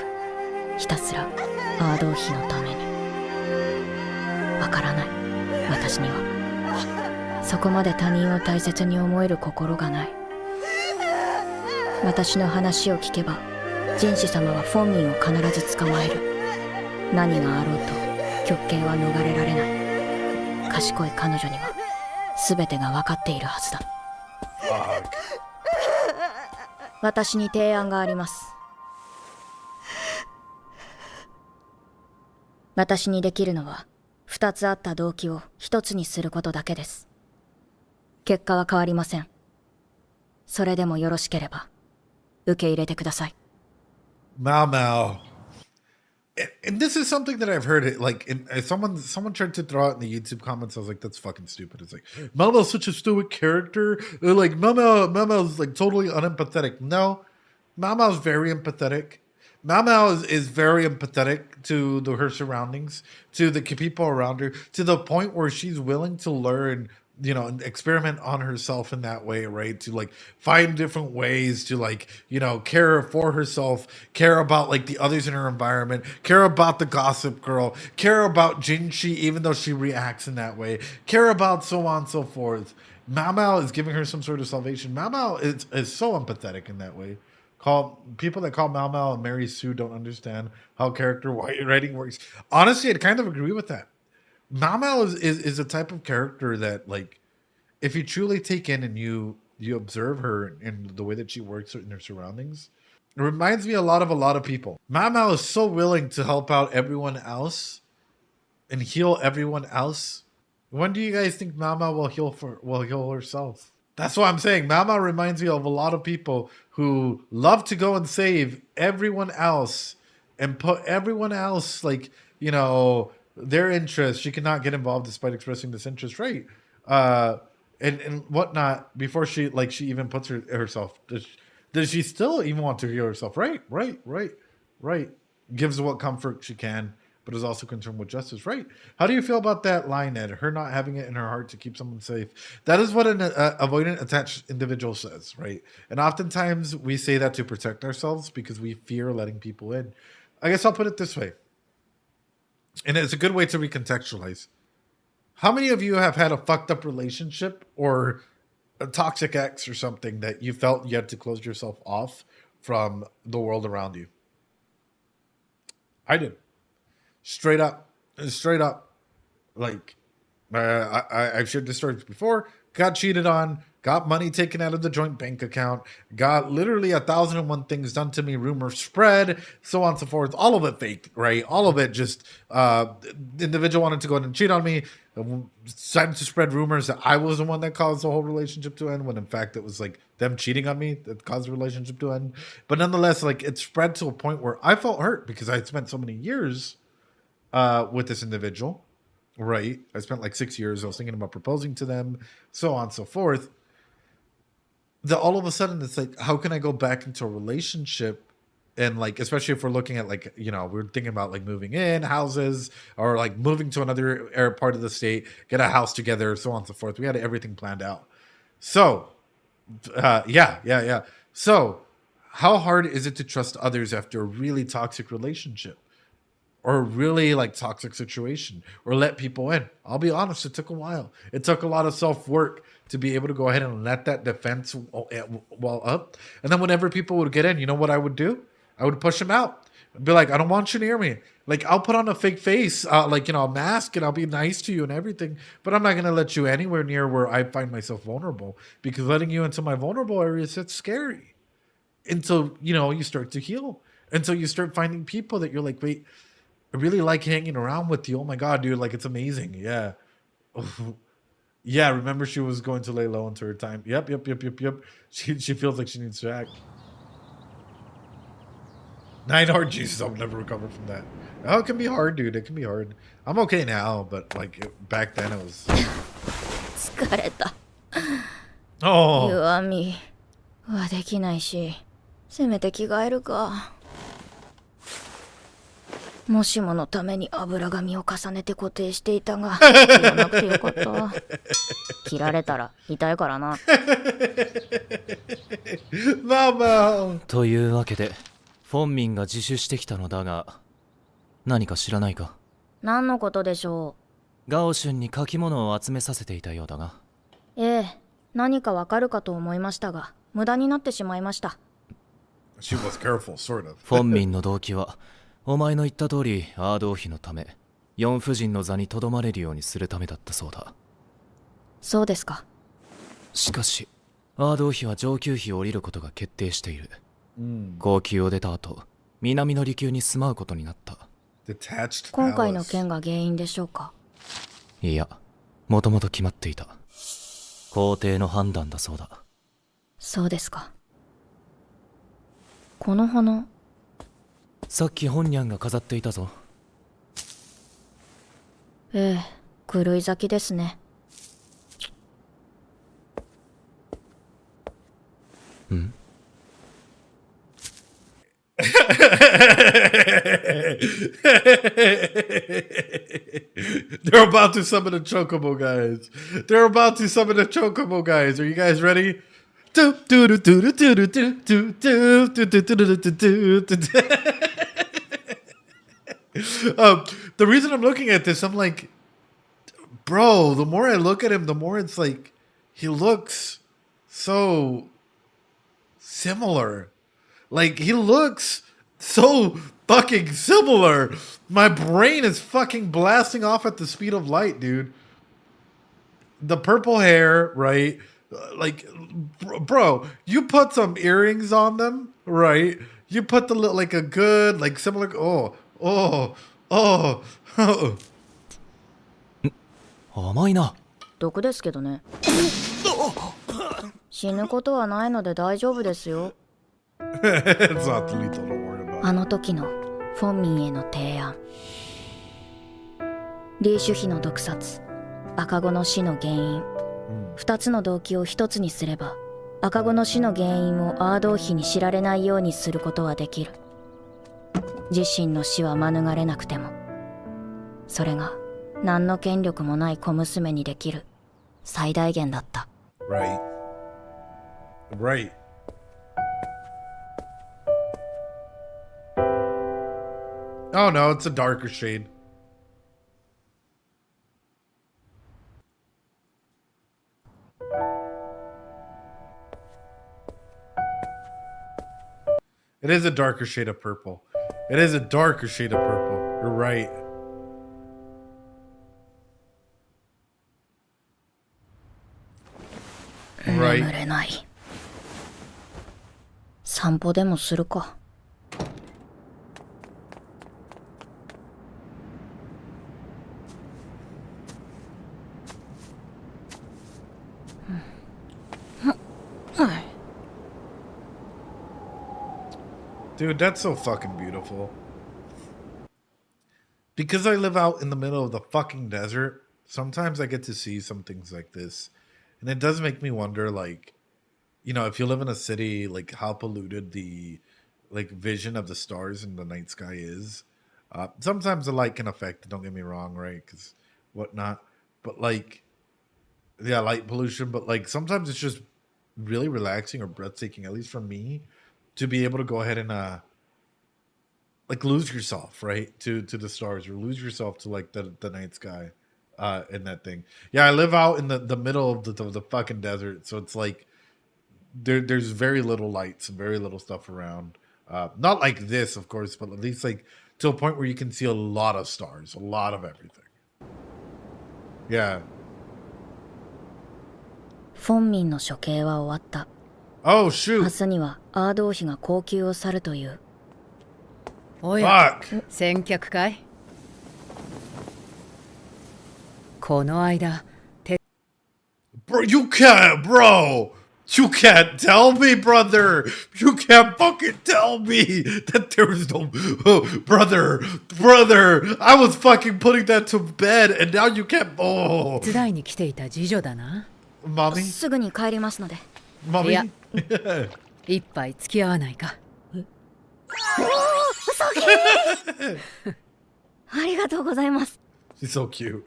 S3: ひたすらアードー妃のために。わからない、私には。そこまで他人を大切に思える心がない。私の話を聞けば、人士様はフォンミンを必ず捕まえる。何があろうと、極刑は逃れられない。賢い彼女には、全てが分かっているはずだ。私に提案があります。私にできるのは2つあった動機を1つにすることだけです。結果は変わりません。それでもよろしければ受け入れてください。
S1: Mao. And this is something that I've heard. Like, someone tried to throw out in the YouTube comments. I was like, "That's fucking stupid." It's like Mao's such a stoic character. They're like Mao's like totally unempathetic. No, Mao's very empathetic. Mao is very empathetic to her surroundings, to the people around her, to the point where she's willing to learn, and experiment on herself in that way, right? To like find different ways to like, care for herself, care about like the others in her environment, care about the gossip girl, care about Jinshi, even though she reacts in that way, care about so on and so forth. Mao is giving her some sort of salvation. Mao is so empathetic in that way. People that call Mao and Mary Sue don't understand how character writing works. Honestly, I'd kind of agree with that. Mao is a type of character that, like, if you truly take in and you observe her and the way that she works in her surroundings, it reminds me a lot of people. Mao is so willing to help out everyone else and heal everyone else. When do you guys think Mao will heal herself? That's what I'm saying. Mao reminds me of a lot of people who love to go and save everyone else and put everyone else, like, their interest. She cannot get involved despite expressing this interest, right? And whatnot before she even puts herself. Does she still even want to heal herself? Right. Gives what comfort she can, but is also concerned with justice, right? How do you feel about that line, Ed? Her not having it in her heart to keep someone safe. That is what an avoidant attached individual says, right? And oftentimes we say that to protect ourselves because we fear letting people in. I guess I'll put it this way, and it's a good way to recontextualize. How many of you have had a fucked up relationship or a toxic ex or something that you felt you had to close yourself off from the world around you? I did. Straight up. Like, I've shared this story before. Got cheated on, got money taken out of the joint bank account, got literally 1,001 things done to me, rumors spread, so on and so forth. All of it fake, right? All of it just, the individual wanted to go ahead and cheat on me, decided to spread rumors that I was the one that caused the whole relationship to end, when in fact it was like them cheating on me that caused the relationship to end. But nonetheless, like, it spread to a point where I felt hurt because I had spent so many years with this individual. Right. I spent like 6 years. I was thinking about proposing to them, so on and so forth. That all of a sudden it's like, how can I go back into a relationship? And like, especially if we're looking at like, you know, we're thinking about like moving in houses or like moving to another part of the state, get a house together, so on and so forth. We had everything planned out. So, yeah. So, how hard is it to trust others after a really toxic relationship? Or a really like toxic situation, or let people in? I'll be honest, it took a while. It took a lot of self-work to be able to go ahead and let that defense wall up. And then whenever people would get in, you know what I would do? I would push them out. I'd be like, I don't want you near me. Like, I'll put on a fake face, like, you know, a mask, and I'll be nice to you and everything. But I'm not going to let you anywhere near where I find myself vulnerable, because letting you into my vulnerable areas, it's scary. Until, you know, you start to heal. Until you start finding people that you're like, wait, I really like hanging around with you. Oh my God, dude, like, it's amazing. Yeah. Yeah, remember she was going to lay low into her time. Yep. She feels like she needs to act. 9 hard, Jesus, I'll never recover from that. Oh, it can be hard, dude. It can be hard. I'm okay now, but like back then it was.
S3: 疲れた。
S1: Oh.
S3: 弱みはできないし、せめて着替えるか。もしものために油紙を重ねて固定していたが、切らなくてよかった。切られたら痛いからな。
S1: まあまあ。
S6: というわけで、フォンミンが自首してきたのだが、何か知らないか？
S3: 何のことでしょ
S6: う？ガオシュンに書き物を集めさせていたようだが。
S3: ええ、何かわかるかと思いましたが、無駄になってしまいました。
S1: She was careful, sort of.
S6: フォンミンの動機は、お前の言った通りアード王妃のため、四夫人の座にとどまれるようにするためだったそうだ。
S3: そうですか。
S6: しかし、アード王妃は上級妃を降りることが決定している。皇宮を出た後、南の離宮に住まうことになった。
S3: 今回の件が原因でしょうか？
S6: いや、もともと決まっていた。皇帝の判断だそうだ。
S3: そうですか。この花、
S6: さっき本ニャンが飾っていたぞ。
S3: ええ、狂い咲きですね。
S6: ん
S1: They're about to summon the Chocobo guys. They're about to summon the Chocobo guys. Are you guys ready? The reason I'm looking at this, I'm like, bro, the more I look at him, the more it's like he looks so similar. Like, he looks so fucking similar. My brain is fucking blasting off at the speed of light, dude. The purple hair, right? Like, bro, you put some earrings on them, right? You put the like a good, like similar. Oh.
S6: 甘いな。
S3: 毒ですけどね。死ぬことはないので大丈夫ですよ。あの時のフォンミンへの提案。リーシュ妃の毒殺、赤子の死の原因、2つの動機を1つにすれば、赤子の死の原因をアードー妃に知られないようにすることはできる。自身の死は免れなくても、それが何の権力もない小娘にできる最大限だった。
S1: Oh no, it's a darker shade. It is a darker shade of purple. It is a darker shade of purple. You're right. Right.
S3: 眠れない。散歩でもするか。
S1: Dude, that's so fucking beautiful. Because I live out in the middle of the fucking desert, sometimes I get to see some things like this. And it does make me wonder, like, you know, if you live in a city, like how polluted the like vision of the stars in the night sky is. Sometimes the light can affect it, don't get me wrong, right? Because whatnot. But like, yeah, light pollution, but like sometimes it's just really relaxing or breathtaking, at least for me, to be able to go ahead and like lose yourself, right, to the stars, or lose yourself to like the night sky in that thing. Yeah, I live out in the middle of the fucking desert, so it's like there's very little lights and very little stuff around. Not like this, of course, but at least like to a point where you can see a lot of stars, a lot of everything. Yeah.
S3: フォンミンの処刑は終わった。
S1: Oh
S3: 明
S1: shoot.
S3: 日にはアード王妃が後宮を去るという。
S5: おや、
S1: Fuck.
S5: 先客かい？この間、
S1: Bro, you can't tell me, brother. You can't fucking tell me that there was no brother. I was fucking putting that to bed, and now you can't. Oh,
S5: 手伝いに来ていた次女だな。
S1: mommy,
S3: すぐに帰りますので。
S1: mommy.
S5: いや。一杯付き合わないか？
S3: ありがとうございます。
S1: She's so cute.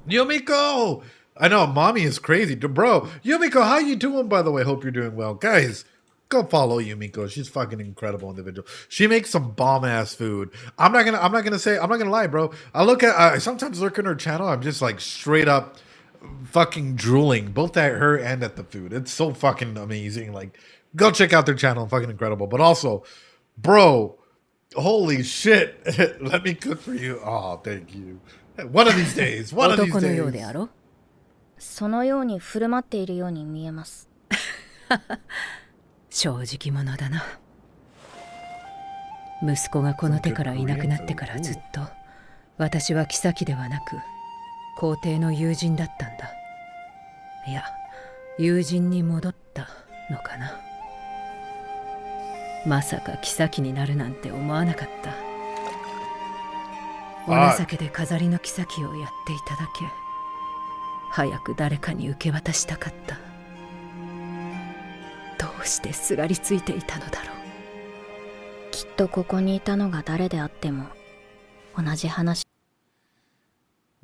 S1: Yumiko! I know, mommy is crazy. Bro, Yumiko, how you doing, by the way? Hope you're doing well. Guys, go follow Yumiko. She's fucking incredible individual. She makes some bomb-ass food. I'm not gonna lie, bro. I sometimes look at her channel, I'm just like straight up fucking drooling, both at her and at the food. It's so fucking amazing. Like, go check out their channel. Fucking incredible. But also, bro, holy shit. Let me cook for you. Oh, thank you. One of these days. One of these
S5: 男のよう
S1: days.
S5: であろ？
S3: そのように振る舞っているように見えます。
S5: 正直者だな。息子がこの手からいなくなってからずっと、私は妃ではなく皇帝の友人だったんだ。いや、友人に戻ったのかな。まさか妃になるなんて思わなかった。お情けで飾りの妃をやっていただけ。早く誰かに受け渡したかった。どうしてすがりついていたのだろう。
S3: きっとここにいたのが誰であっても同じ話。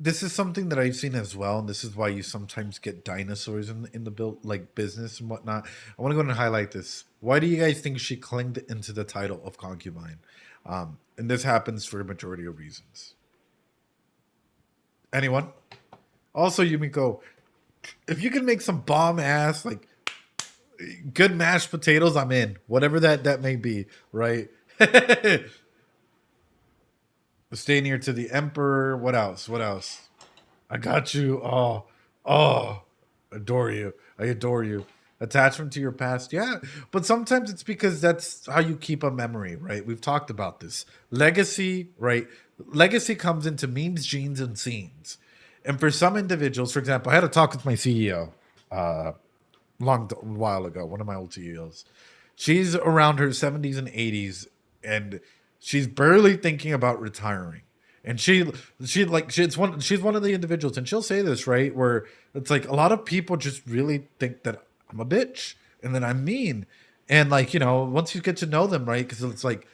S1: This is something that I've seen as well, and this is why you sometimes get dinosaurs in the build, like business and whatnot. I want to go ahead and highlight this. Why do you guys think she clinged into the title of concubine? And this happens for a majority of reasons. Anyone? Also, Yumiko, if you can make some bomb ass, like good mashed potatoes, I'm in. Whatever that may be, right? Stay near to the emperor. What else? What else? I got you. Oh, adore you. I adore you. Attachment to your past. Yeah, but sometimes it's because that's how you keep a memory, right? We've talked about this. Legacy, right? Legacy comes into memes, genes, and scenes. And for some individuals, for example, I had a talk with my CEO long while ago, one of my old CEOs. She's around her 70s and 80s, and she's barely thinking about retiring. And she's one of the individuals, and she'll say this, right, where it's like a lot of people just really think that I'm a bitch and that I'm mean. And like, you know, once you get to know them, right, because it's like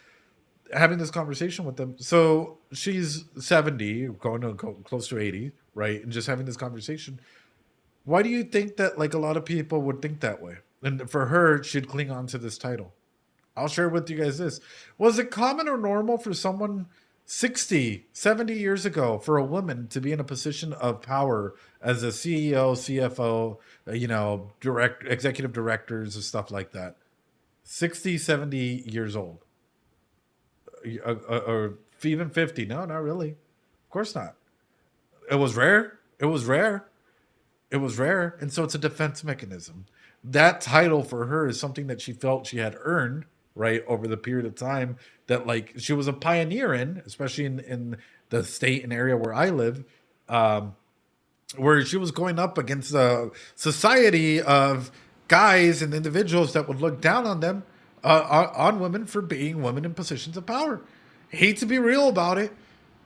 S1: having this conversation with them. So she's 70, going to go close to 80, right, and just having this conversation. Why do you think that like a lot of people would think that way? And for her, she'd cling on to this title. I'll share with you guys this. Was it common or normal for someone 60, 70 years ago for a woman to be in a position of power as a CEO, CFO, executive directors and stuff like that? 60, 70 years old. Or even 50. No, not really. Of course not. It was rare. It was rare. It was rare. And so it's a defense mechanism. That title for her is something that she felt she had earned, right, over the period of time that, like, she was a pioneer in, especially in the state and area where I live, where she was going up against a society of guys and individuals that would look down on them, on women for being women in positions of power. Hate to be real about it,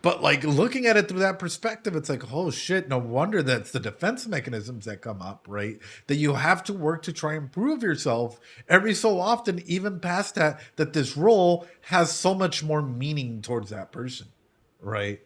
S1: but like looking at it through that perspective, it's like, oh shit, no wonder that's the defense mechanisms that come up, right? That you have to work to try and prove yourself every so often, even past that this role has so much more meaning towards that person, right?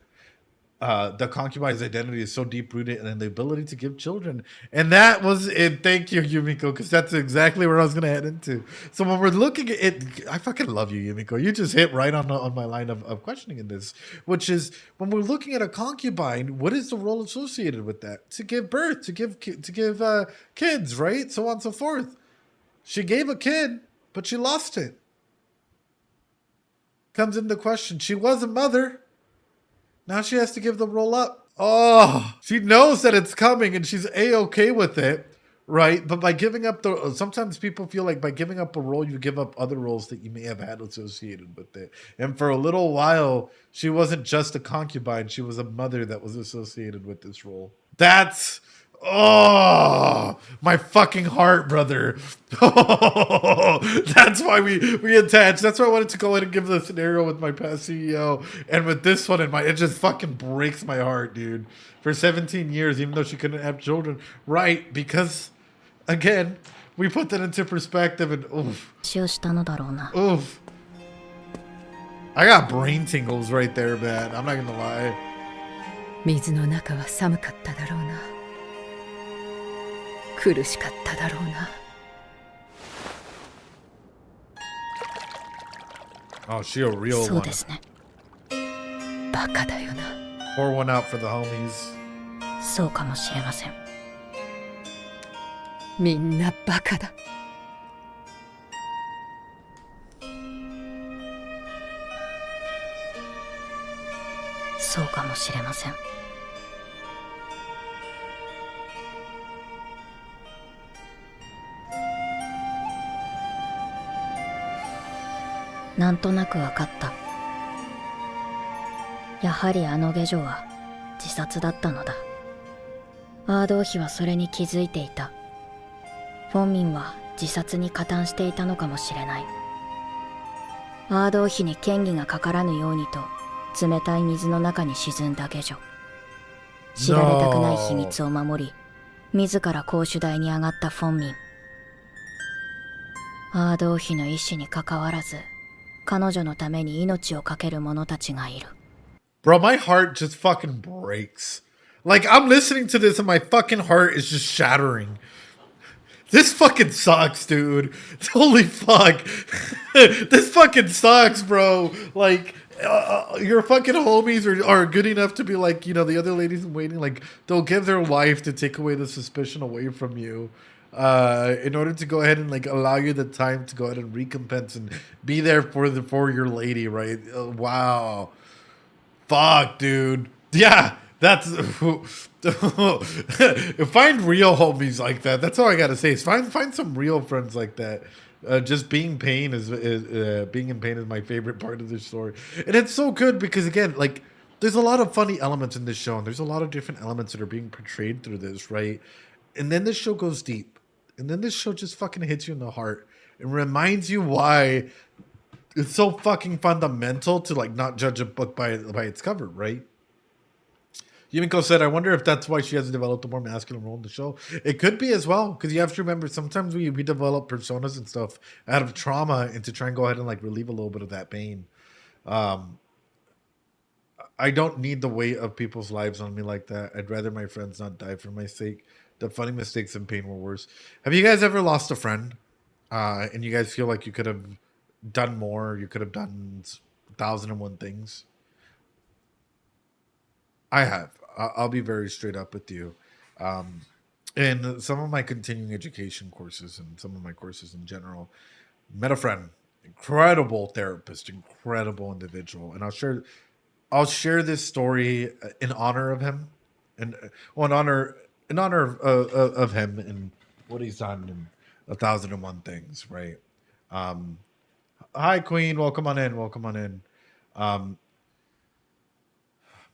S1: The concubine's identity is so deep rooted in the ability to give children, and that was it. Thank you, Yumiko, because that's exactly where I was going to head into. So when we're looking at it, I fucking love you, Yumiko. You just hit right on my line of questioning in this, which is when we're looking at a concubine, what is the role associated with that? To give birth, to give kids, right? So on and so forth. She gave a kid, but she lost it. Comes into question. She was a mother. Now she has to give the role up. Oh, she knows that it's coming and she's A-okay with it, right? But by giving up sometimes people feel like by giving up a role, you give up other roles that you may have had associated with it. And for a little while, she wasn't just a concubine. She was a mother that was associated with this role. That's... oh, my fucking heart, brother. Oh, that's why we attached. That's why I wanted to go ahead and give the scenario with my past CEO. And with this one in mind, it just fucking breaks my heart, dude. For 17 years, even though she couldn't have children. Right, because, again, we put that into perspective and oof. Oof. I got brain tingles right there, man. I'm not gonna lie.
S5: 水の中は寒かっただろうな。苦しかっただろうな。
S1: Oh, she a real
S3: そう
S1: one.
S3: ですね。
S5: バカだよな。
S1: Pour one out for the homies.
S3: そうかもしれません。
S5: みんなバカだ。
S3: そうかもしれません。なんとなくわかった。やはりあの下女は自殺だったのだ。アードー妃はそれに気づいていた。フォンミンは自殺に加担していたのかもしれない。アードー妃に嫌疑がかからぬようにと冷たい水の中に沈んだ下女。知られたくない秘密を守り、自ら公主台に上がったフォンミン。アードー妃の意志にかかわらず、彼女のために命を懸ける者たちがいる。
S1: Bro, my heart just fucking breaks. Like, I'm listening to this and my fucking heart is just shattering. This fucking sucks, dude. Holy fuck. This fucking sucks, bro. Like, your fucking homies are good enough to be like, you know, the other ladies in waiting, like, they'll give their life to take away the suspicion away from you. In order to go ahead and like allow you the time to go ahead and recompense and be there for your lady, right? Wow, fuck, dude. Yeah, that's find real homies like that. That's all I gotta say. Is find some real friends like that. Just being pain is being in pain is my favorite part of this story, and it's so good because again, like there's a lot of funny elements in this show, and there's a lot of different elements that are being portrayed through this, right? And then this show goes deep. And then this show just fucking hits you in the heart. It reminds you why it's so fucking fundamental to like not judge a book by its cover, right? Yumiko said, I wonder if that's why she hasn't developed a more masculine role in the show. It could be as well, because you have to remember sometimes we develop personas and stuff out of trauma and to try and go ahead and like relieve a little bit of that pain. I don't need the weight of people's lives on me like that. I'd rather my friends not die for my sake. The funny mistakes and pain were worse. Have you guys ever lost a friend? And you guys feel like you could have done more. You could have done 1,001 things. I have. I'll be very straight up with you. In some of my continuing education courses and some of my courses in general, met a friend, incredible therapist, incredible individual, and I'll share this story in honor of him, and in honor of him and what he's done in 1,001 things. Right. Hi, Queen. Welcome on in. Welcome on in.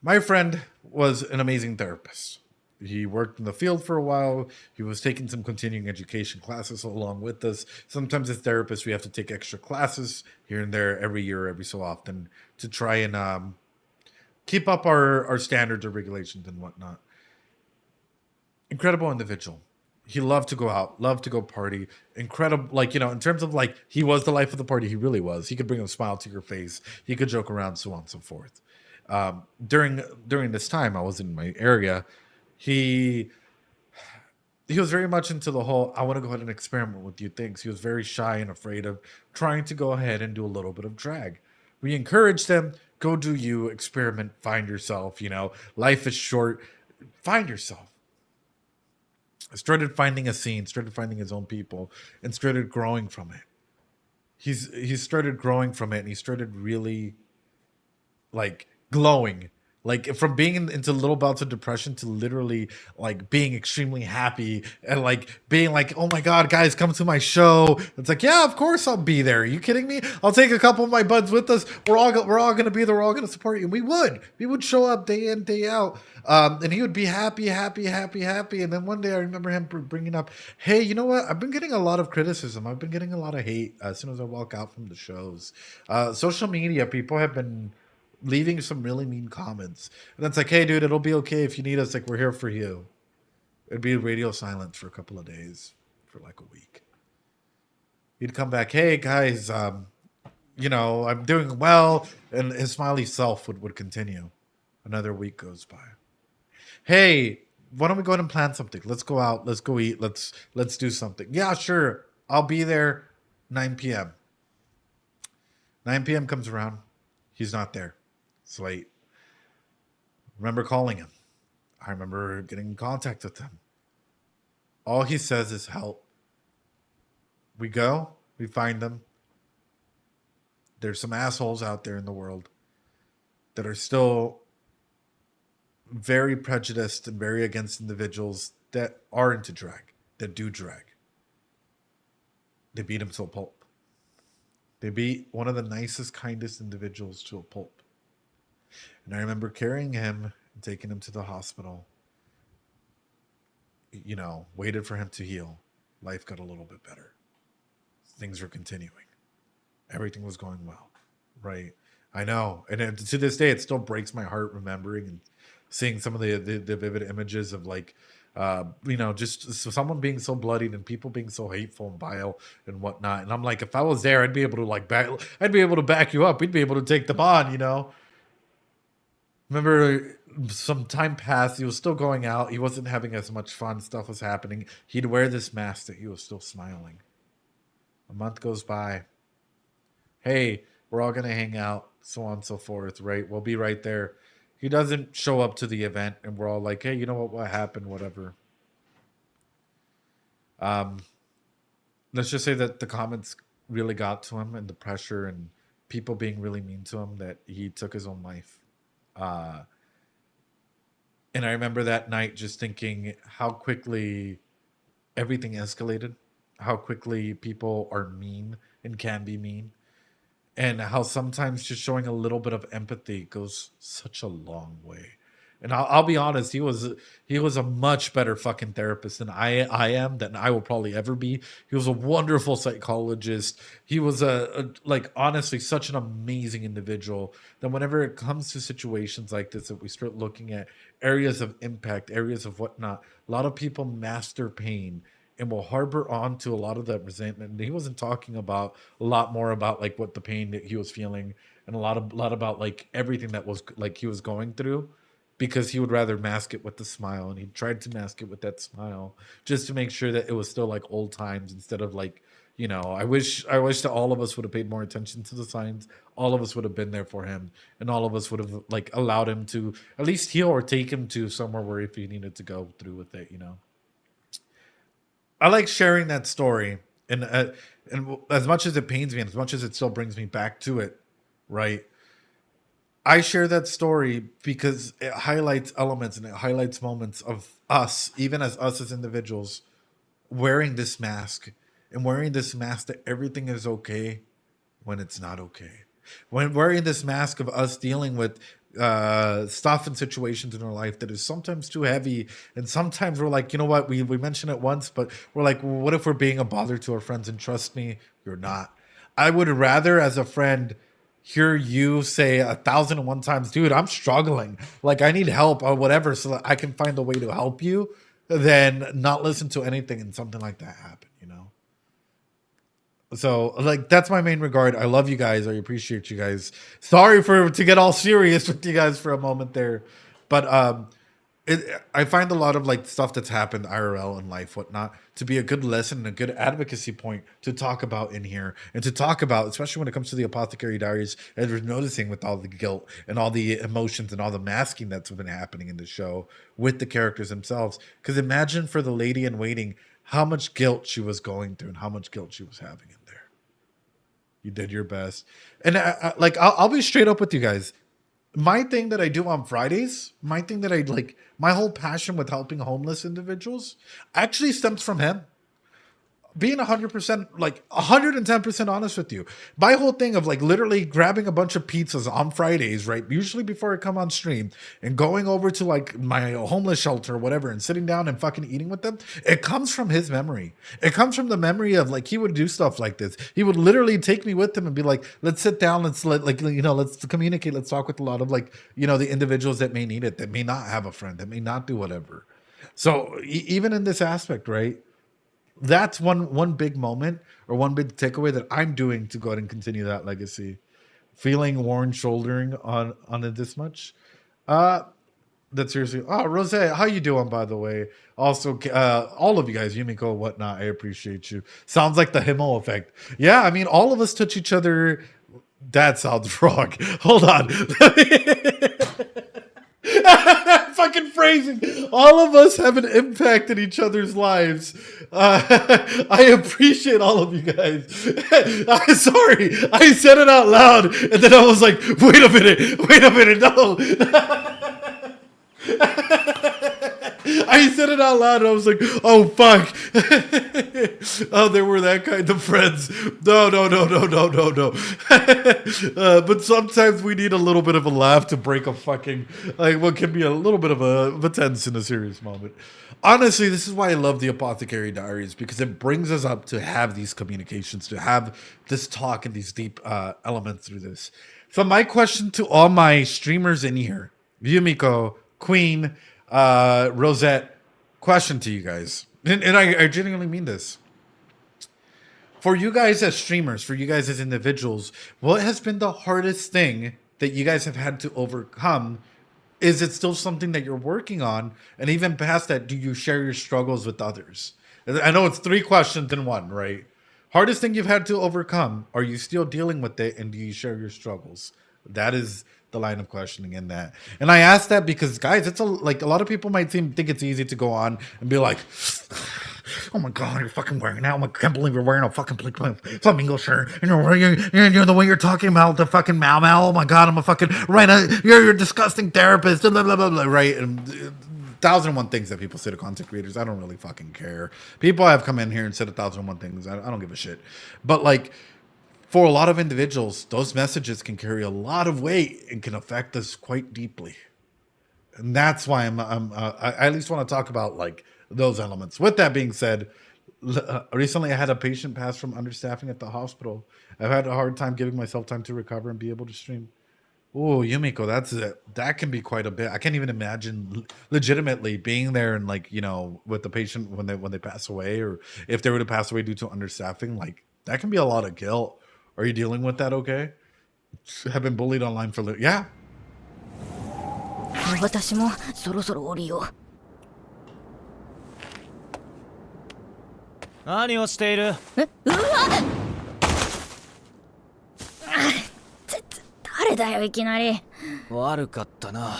S1: My friend was an amazing therapist. He worked in the field for a while. He was taking some continuing education classes along with us. Sometimes as therapists, we have to take extra classes here and there every year, every so often, to try and keep up our standards or regulations and whatnot. Incredible individual. He loved to go out, loved to go party. Incredible, like, in terms of like, he was the life of the party. He really was. He could bring a smile to your face. He could joke around, so on and so forth. During this time I was in my area, he was very much into the whole I want to go ahead and experiment with new things. He was very shy and afraid of trying to go ahead and do a little bit of drag. We encouraged him, go do you, experiment, find yourself. Life is short, find yourself. Started finding a scene, started finding his own people, and started growing from it. He started growing from it, and he started really like glowing, like from being into little bouts of depression to literally like being extremely happy and like being like, oh my god, guys, come to my show. It's like, yeah, of course I'll be there. Are you kidding me? I'll take a couple of my buds with us. We're all gonna be there. We're all gonna support you. And we would show up day in, day out, and he would be happy. And then one day I remember him bringing up, hey, you know what? I've been getting a lot of criticism. I've been getting a lot of hate as soon as I walk out from the shows. Social media, people have been leaving some really mean comments. And it's like, hey, dude, it'll be okay if you need us. Like, we're here for you. It'd be radio silence for a couple of days, for like a week. He'd come back, hey, guys, I'm doing well. And his smiley self would continue. Another week goes by. Hey, why don't we go ahead and plan something? Let's go out. Let's go eat. Let's do something. Yeah, sure. I'll be there 9 p.m. 9 p.m. comes around. He's not there. It's late. Remember calling him. I remember getting in contact with him. All he says is help. We go, we find them. There's some assholes out there in the world that are still very prejudiced and very against individuals that are into drag, that do drag. They beat him to a pulp. They beat one of the nicest, kindest individuals to a pulp. And I remember carrying him and taking him to the hospital. Waited for him to heal. Life got a little bit better. Things were continuing. Everything was going well. Right? I know. And to this day, it still breaks my heart remembering and seeing some of the vivid images of like, just someone being so bloodied and people being so hateful and vile and whatnot. And I'm like, if I was there, I'd be able to back you up. We'd be able to take them on, Remember some time passed. He was still going out. He wasn't having as much fun. Stuff was happening. He'd wear this mask that he was still smiling. A month goes by. Hey, we're all going to hang out, so on and so forth, right? We'll be right there. He doesn't show up to the event, and we're all like, hey, you know what happened, whatever. Let's just say that the comments really got to him, and the pressure and people being really mean to him, that he took his own life. And I remember that night just thinking how quickly everything escalated, how quickly people are mean and can be mean, and how sometimes just showing a little bit of empathy goes such a long way. And I'll be honest, he was a much better fucking therapist than I am, than I will probably ever be. He was a wonderful psychologist. He was honestly such an amazing individual that whenever it comes to situations like this, that we start looking at areas of impact, areas of whatnot, a lot of people mask their pain and will harbor on to a lot of that resentment. And he wasn't talking about a lot more about like what the pain that he was feeling and a lot about like everything that was like he was going through, because he would rather mask it with the smile, and he tried to mask it with that smile just to make sure that it was still like old times instead of like, You know, I wish that all of us would have paid more attention to the signs. All of us would have been there for him, and all of us would have like allowed him to at least heal or take him to somewhere where if he needed to go through with it. You know, I like sharing that story, and as much as it pains me, and as much as it still brings me back to it, right? I share that story because it highlights elements and it highlights moments of us, even as us as individuals, wearing this mask and wearing this mask that everything is okay when it's not okay. When wearing this mask of us dealing with stuff and situations in our life that is sometimes too heavy, and sometimes we're like, you know what, we mentioned it once, but we're like, well, what if we're being a bother to our friends? And trust me, you're not. I would rather, as a friend, hear you say 1,001 times, dude, I'm struggling, like I need help or whatever, so that I can find a way to help you, than not listen to anything and something like that happen, you know? So like that's my main regard. I love you guys. I appreciate you guys. Sorry to get all serious with you guys for a moment there. But I find a lot of like stuff that's happened IRL in life, whatnot, to be a good lesson and a good advocacy point to talk about in here, and to talk about, especially when it comes to the Apothecary Diaries, as we're noticing with all the guilt and all the emotions and all the masking that's been happening in the show with the characters themselves. Because imagine for the lady in waiting, how much guilt she was going through and how much guilt she was having in there. You did your best. And I'll be straight up with you guys. My thing that I do on Fridays, my thing that I like, my whole passion with helping homeless individuals actually stems from him. Being 100%, like 110% honest with you. My whole thing of like literally grabbing a bunch of pizzas on Fridays, right? Usually before I come on stream, and going over to like my homeless shelter or whatever and sitting down and fucking eating with them. It comes from his memory. It comes from the memory of like, he would do stuff like this. He would literally take me with him and be like, let's sit down. Let's let's communicate. Let's talk with a lot of like, you know, the individuals that may need it, that may not have a friend, that may not do whatever. So even in this aspect, right? That's one big moment or one big takeaway that I'm doing to go ahead and continue that legacy. Feeling worn shouldering on it this much. That's seriously. Oh, Rose, how you doing, by the way? Also, all of you guys, Yumiko, whatnot, I appreciate you. Sounds like the Himmel effect. Yeah, I mean, all of us touch each other. That sounds wrong. Hold on. Fucking phrasing. All of us have an impact in each other's lives. I appreciate all of you guys. I'm sorry. I said it out loud, and then I was like, wait a minute, no. I said it out loud and I was like, oh fuck. Oh, they were that kind of friends. No. But sometimes we need a little bit of a laugh to break a fucking, like, what can be a little bit of a tense in a serious moment. Honestly, this is why I love the Apothecary Diaries, because it brings us up to have these communications, to have this talk and these deep elements through this. So my question to all my streamers in here, Yumiko, Queen, Rosette, question to you guys, and I genuinely mean this. For you guys as streamers, for you guys as individuals, what has been the hardest thing that you guys have had to overcome? Is it still something that you're working on? And even past that, do you share your struggles with others? I know it's 3 questions in one, right? Hardest thing you've had to overcome. Are you still dealing with it? And do you share your struggles? That is the line of questioning in that. And I ask that because, guys, it's a lot of people might think it's easy to go on and be like, oh my god, you're fucking wearing that. I can't believe you're wearing a fucking flamingo shirt. And you're the way you're talking about the fucking Mau Mau. Oh my god, I'm a fucking you're a disgusting therapist. Blah, blah, blah, blah, right? And 1,001 things that people say to content creators. I don't really fucking care. People have come in here and said 1,001 things. I don't give a shit. But like, for a lot of individuals, those messages can carry a lot of weight and can affect us quite deeply. And that's why I at least want to talk about like those elements. With that being said, recently I had a patient pass from understaffing at the hospital. I've had a hard time giving myself time to recover and be able to stream. Oh, Yumiko, that can be quite a bit. I can't even imagine legitimately being there and like, you know, with the patient when they pass away, or if they were to pass away due to understaffing, like that can be a lot of guilt. Are you dealing with that okay? Have been bullied online for yeah.
S3: 私もそろそろ降りよう。
S6: 何をしている？
S3: 誰だよいきなり。
S6: 悪かったな。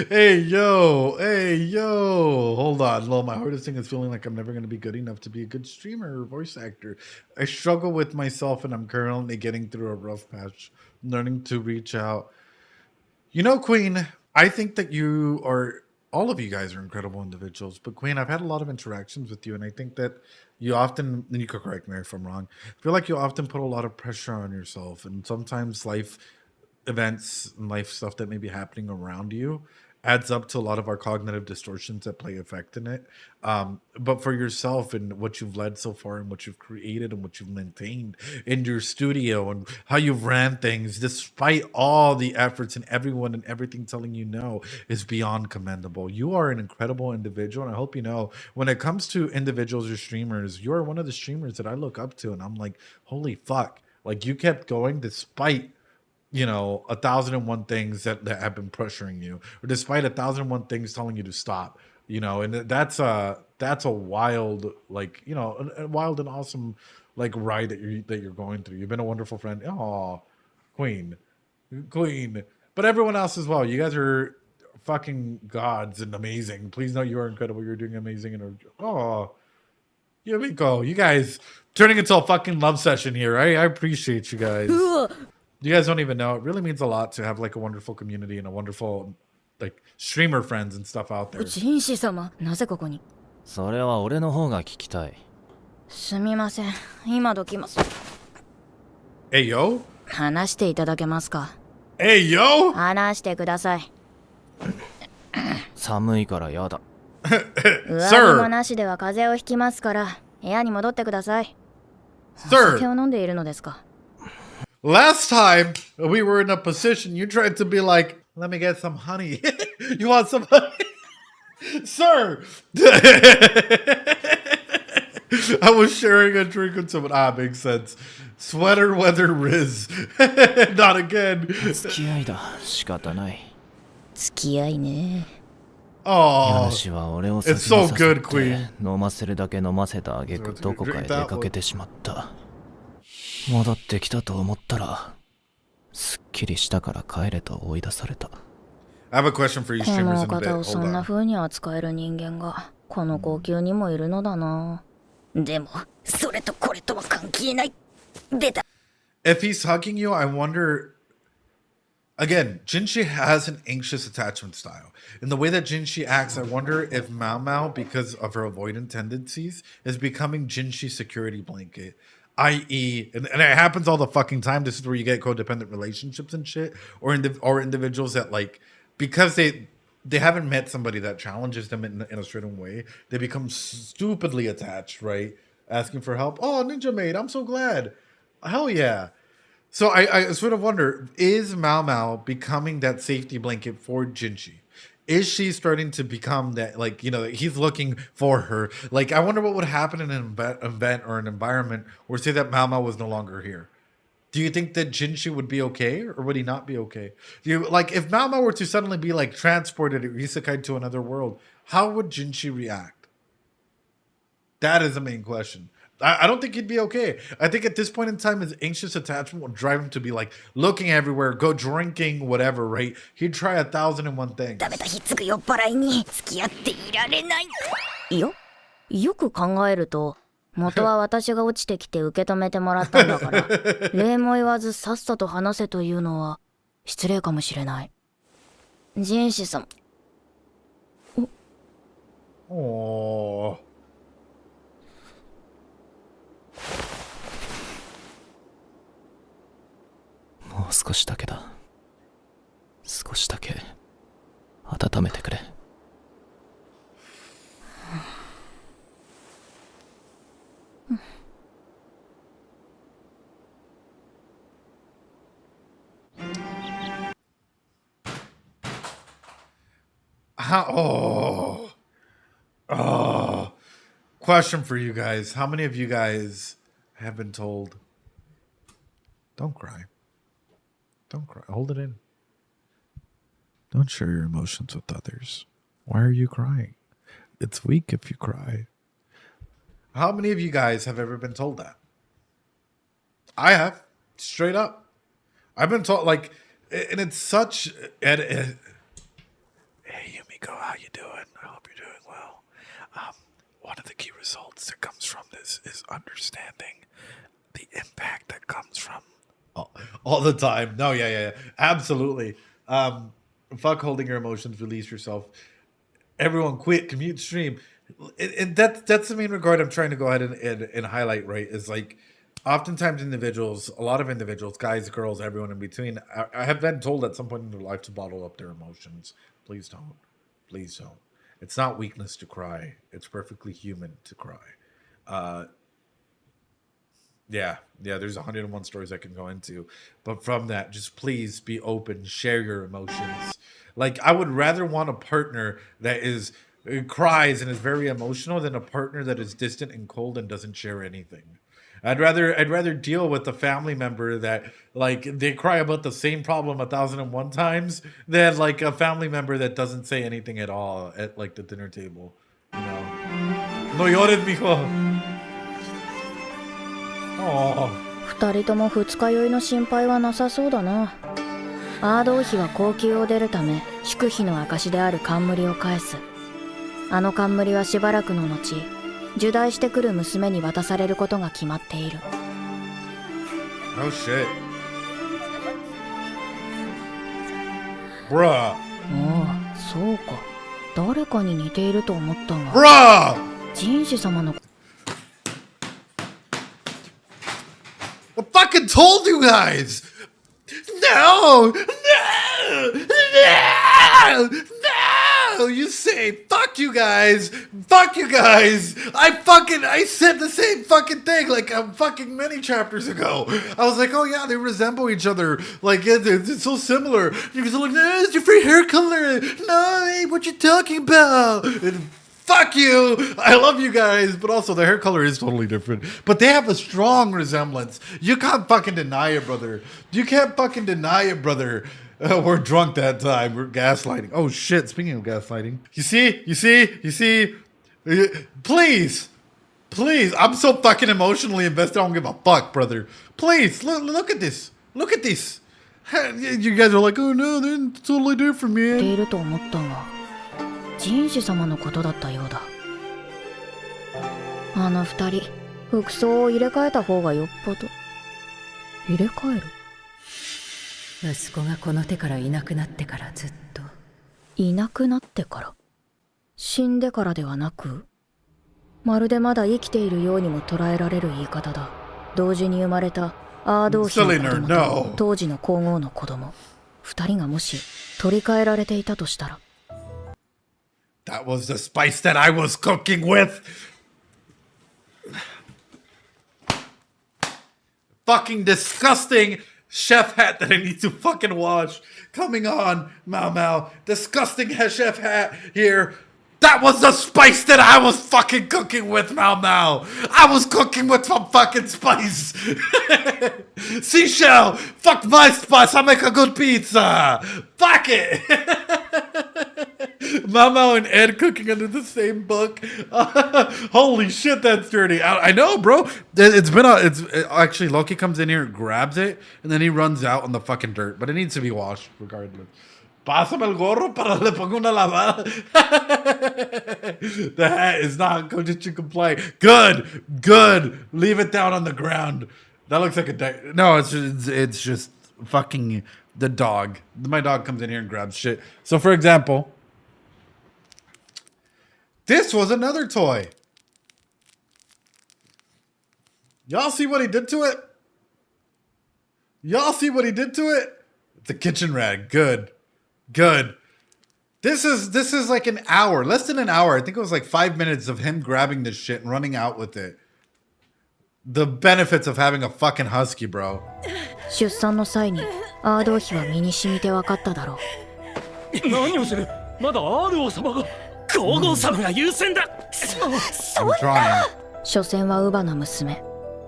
S1: hey, yo. Hold on. Well, my hardest thing is feeling like I'm never going to be good enough to be a good streamer or voice actor. I struggle with myself, and I'm currently getting through a rough patch, learning to reach out. You know, Queen, I think that you are, all of you guys are incredible individuals. But Queen, I've had a lot of interactions with you, and I think that you often, and you could correct me if I'm wrong, I feel like you often put a lot of pressure on yourself, and sometimes life events and life stuff that may be happening around you adds up to a lot of our cognitive distortions that play effect in it. But for yourself and what you've led so far and what you've created and what you've maintained in your studio and how you've ran things, despite all the efforts and everyone and everything telling you no, is beyond commendable. You are an incredible individual. And I hope you know, when it comes to individuals or streamers, you're one of the streamers that I look up to. And I'm like, holy fuck. Like, you kept going despite 1,001 things that have been pressuring you, or despite 1,001 things telling you to stop, and that's a wild, a wild and awesome ride that you're going through. You've been a wonderful friend. Oh, queen. But everyone else as well. You guys are fucking gods and amazing. Please know you are incredible. You're doing amazing. And here we go. You guys turning into a fucking love session here. I appreciate you guys. You guys don't even know. It really means a lot to have a wonderful community and a wonderful streamer friends and stuff out there.
S3: 人士様、なぜここに？
S6: それは俺の方が聞きたい。
S3: すみません、今どきます。
S1: Hey yo?
S3: 話していただけますか？
S1: Hey yo?
S3: 話してください。
S6: 寒いからやだ。
S3: 上着もなしでは風邪をひきますから、部屋に戻ってください。お酒を飲んでいるのですか？
S1: Last time we were in a position, you tried to be like, let me get some honey. You want some honey? Sir! I was sharing a drink with someone. Makes sense. Sweater weather Riz. Not again.
S6: 付き合いだ。仕方ない。
S3: 付き合いね。
S1: Oh,
S6: 話は俺を先に
S1: it's so
S6: させ
S1: good,
S6: て
S1: Queen.
S6: 飲ませるだけ飲ませた挙句どこかへ出かけてしまった。戻ってきたと思ったらすっきりしたから帰れと追い出された。
S1: I have a question for you
S3: こ
S1: streamers
S3: の
S1: in a
S3: 方
S1: bit.
S3: をそんな
S1: Hold on.
S3: 風に扱える人間がこの高級にもいるのだな。でもそれとこれとは関係ない。出た。
S1: If he's hugging you, I wonder. Again, Jinshi has an anxious attachment style. In the way that Jinshi acts, I wonder if Mao Mao, because of her avoidant tendencies, is becoming Jinshi's security blanket. I.e., and it happens all the fucking time. This is where you get codependent relationships and shit, or individuals that because they haven't met somebody that challenges them in a certain way, they become stupidly attached, right? Asking for help. Oh, Ninja Maid, I'm so glad. Hell yeah. So I sort of wonder, is Mao Mao becoming that safety blanket for Jinshi? Is she starting to become that, he's looking for her? I wonder what would happen in an event or an environment where, say, that Mao Mao was no longer here. Do you think that Jinshi would be okay, or would he not be okay? Do you, if Mao Mao were to suddenly be, transported or isekai to another world, how would Jinshi react? That is the main question. I don't think he'd be okay. I think at this point in time, his anxious attachment will drive him to be looking everywhere, go drinking, whatever, right? He'd try 1,001 things.
S3: 食べたひっつく酔っ払いに付き合っていられない。よく考えると、元は私が落ちてきて受け止めてもらったんだから、礼も言わずさっさと話せというのは失礼かもしれない。ジ士様。
S1: おー。
S6: もう少しだけだ。少しだけ温めてくれ。
S1: Oh. Question for you guys. How many of you guys have been told, don't cry? Don't cry. Hold it in. Don't share your emotions with others. Why are you crying? It's weak if you cry. How many of you guys have ever been told that? I have. Straight up. I've been told, like, and it's such... Hey, Yumiko, how you doing? I hope you're doing well. One of the key results that comes from this is understanding the impact that comes from all the time. No, yeah. Absolutely. Fuck holding your emotions, release yourself. Everyone quit, commute, stream. And that's the main regard I'm trying to go ahead and highlight, right? Is like, oftentimes individuals, a lot of individuals, guys, girls, everyone in between, I have been told at some point in their life to bottle up their emotions. Please don't. Please don't. It's not weakness to cry. It's perfectly human to cry. Yeah, there's 101 stories I can go into. But from that, just please be open, share your emotions. Like, I would rather want a partner that cries and is very emotional than a partner that is distant and cold and doesn't share anything. I'd rather deal with a family member that, like, they cry about the same problem 1,001 times than, like, a family member that doesn't say anything at all at, like, the dinner table. You know? No llores, mijo. Oh.
S3: 二人とも二日酔いの心配はなさそうだな。アード王妃は高級を出るため祝妃の証である冠を返す。あの冠はしばらくの後、入内してくる娘に渡されることが決まっている。
S1: Oh shit. Bruh.
S3: おお、そうか。誰かに似ていると思ったが。
S1: Bruh!
S3: 人種様の。
S1: I fucking told you guys! No! You say, fuck you guys! Fuck you guys! I said the same fucking thing like fucking many chapters ago. I was like, oh yeah, they resemble each other. Like, it's so similar. You guys are like, no, it's different hair color. No, hey, what you talking about? And fuck you! I love you guys, but also the hair color is totally different. But they have a strong resemblance. You can't fucking deny it, brother. You can't fucking deny it, brother. We're drunk that time. We're gaslighting. Oh shit, speaking of gaslighting. You see? Please. I'm so fucking emotionally invested, I don't give a fuck, brother. Please, look at this. Look at this. You guys are like, oh no, they're totally different, man.
S3: いると思ったが、人種様のことだったようだ。あの二人、服装を入れ替えた方がよっぽど。入れ替える？
S5: 息子がこの手からいなくなってからずっと。
S3: いなくなってから？死んでからではなく？まるでまだ生きているようにも捉えられる言い方だ。同時に生まれたアード王妃の子供と当時の皇后の子供、二人がもし取り替えられていたとしたら。
S1: That was the spice that I was cooking with. Fucking disgusting chef hat that I need to fucking wash. Coming on, Mau. Disgusting chef hat here. That was the spice that I was fucking cooking with, Mau. I was cooking with some fucking spice. Seashell, fuck my spice. I make a good pizza. Fuck it. Mau and Ed cooking under the same book. Holy shit, that's dirty. I know, bro. Actually, Loki comes in here, grabs it, and then he runs out on the fucking dirt. But it needs to be washed regardless. Pásame el gorro para le pongo una lavada. The hat is not condition compliant. Good. Leave it down on the ground. That looks like a no. It's just fucking the dog. My dog comes in here and grabs shit. So, for example, this was another toy. Y'all see what he did to it? It's a kitchen rag. Good. This is like an hour, less than an hour. I think it was like 5 minutes of him grabbing this shit and running out with it. The benefits of having a fucking husky, bro.
S3: 出産の際にアード王妃は身に染みて分かっただろう。
S7: 何をする？まだアール王様が皇后様が優先だ。
S1: I'm trying.
S3: 所詮は乳母の娘。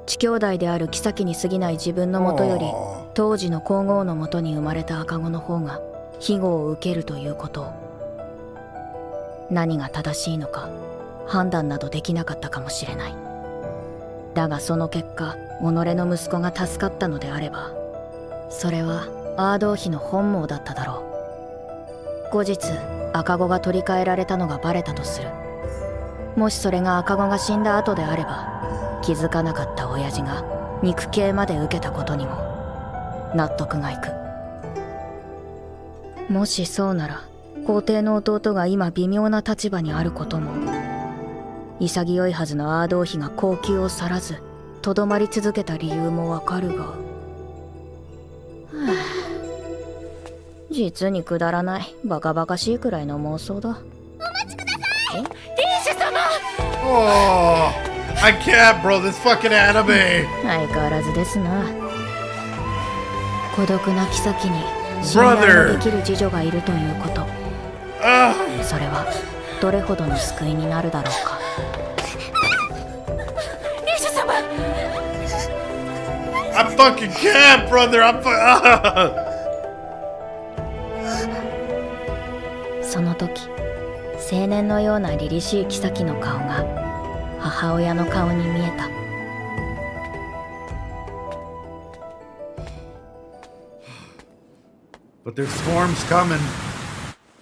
S3: 地兄弟である妃に過ぎない自分のもとより、当時の皇后のもとに生まれた赤子の方が庇護を受けるということを。何が正しいのか判断などできなかったかもしれない。だがその結果、己の息子が助かったのであれば、それはアードー妃の本望だっただろう。後日赤子が取り替えられたのがバレたとする。もしそれが赤子が死んだ後であれば、気づかなかった親父が肉刑まで受けたことにも納得がいく。もしそうなら皇帝の弟が今微妙な立場にあることも、潔いはずのアードー妃が後宮を去らずとどまり続けた理由もわかるが、はあ、実にくだらないバカバカしいくらいの妄想だ。お待ちください、リーシュ様。
S1: Oh, I can't, bro. This fucking anime.
S3: 相変わらずですな。孤独な妃に信頼のできる次女がいるということ、それはどれほどの救いになるだろうか。
S4: リーシュ様。
S1: I fucking can't, brother. I'm
S3: その時、青年のような凛々しい妃の顔が母親の顔に見えた。
S1: But there's storms coming.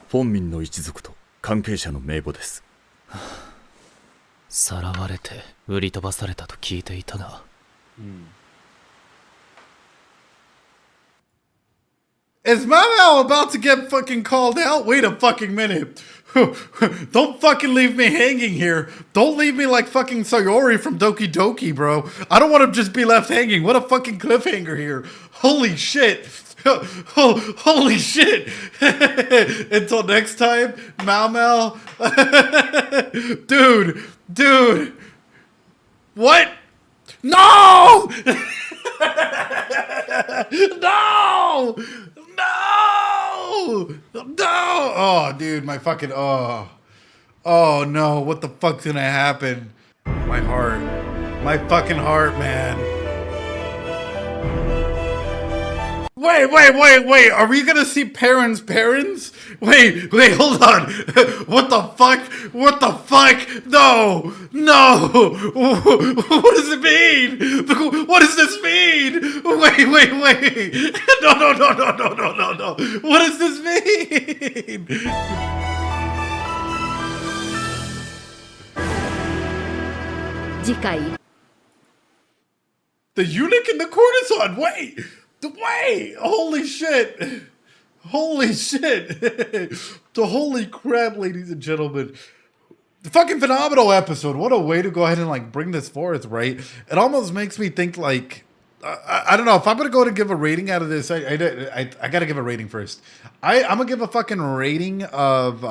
S8: フォンミンの一族と関係者の名簿です。
S6: さらわれて売り飛ばされたと聞いていたが、
S1: Is Mama about to get fucking called out? Wait a fucking minute. Don't fucking leave me hanging here. Don't leave me like fucking Sayori from Doki Doki, bro. I don't want to just be left hanging. What a fucking cliffhanger here. Holy shit. Holy shit. Until next time, Mal. Dude. What? No! No! Oh, dude, my fucking, oh no, what the fuck's gonna happen? My fucking heart, man. Wait, are we gonna see parents? Wait, hold on. What the fuck? No. What does it mean? What does this mean? Wait. No. What does this mean? The eunuch and the courtesan. Wait. Holy shit. The holy crap, ladies and gentlemen. The fucking phenomenal episode. What a way to go ahead and like bring this forth, right? It almost makes me think like, I don't know, if I'm gonna go to give a rating out of this, I gotta give a rating first. I'm gonna give a fucking rating of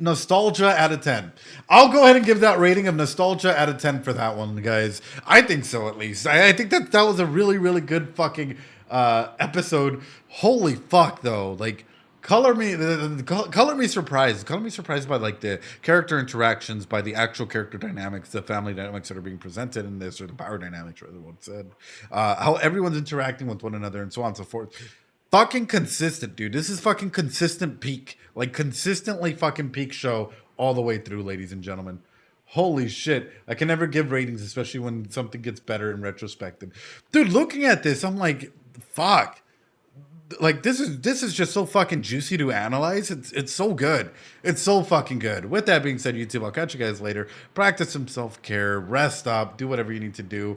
S1: nostalgia out of 10. I'll go ahead and give that rating of nostalgia out of 10 for that one, guys. I think so, at least. I think that was a really, really good fucking episode. Holy fuck, though. Like, color me surprised. Color me surprised by like the character interactions, by the actual character dynamics, the family dynamics that are being presented in this, or the power dynamics, rather one said. How everyone's interacting with one another, and so on and so forth. Fucking consistent, dude. This is fucking consistent peak. Like, consistently fucking peak show all the way through, ladies and gentlemen. Holy shit. I can never give ratings, especially when something gets better in retrospective. Dude, looking at this, I'm like, fuck. Like, this is just so fucking juicy to analyze. It's so good. It's so fucking good. With that being said, YouTube, I'll catch you guys later. Practice some self-care. Rest up. Do whatever you need to do.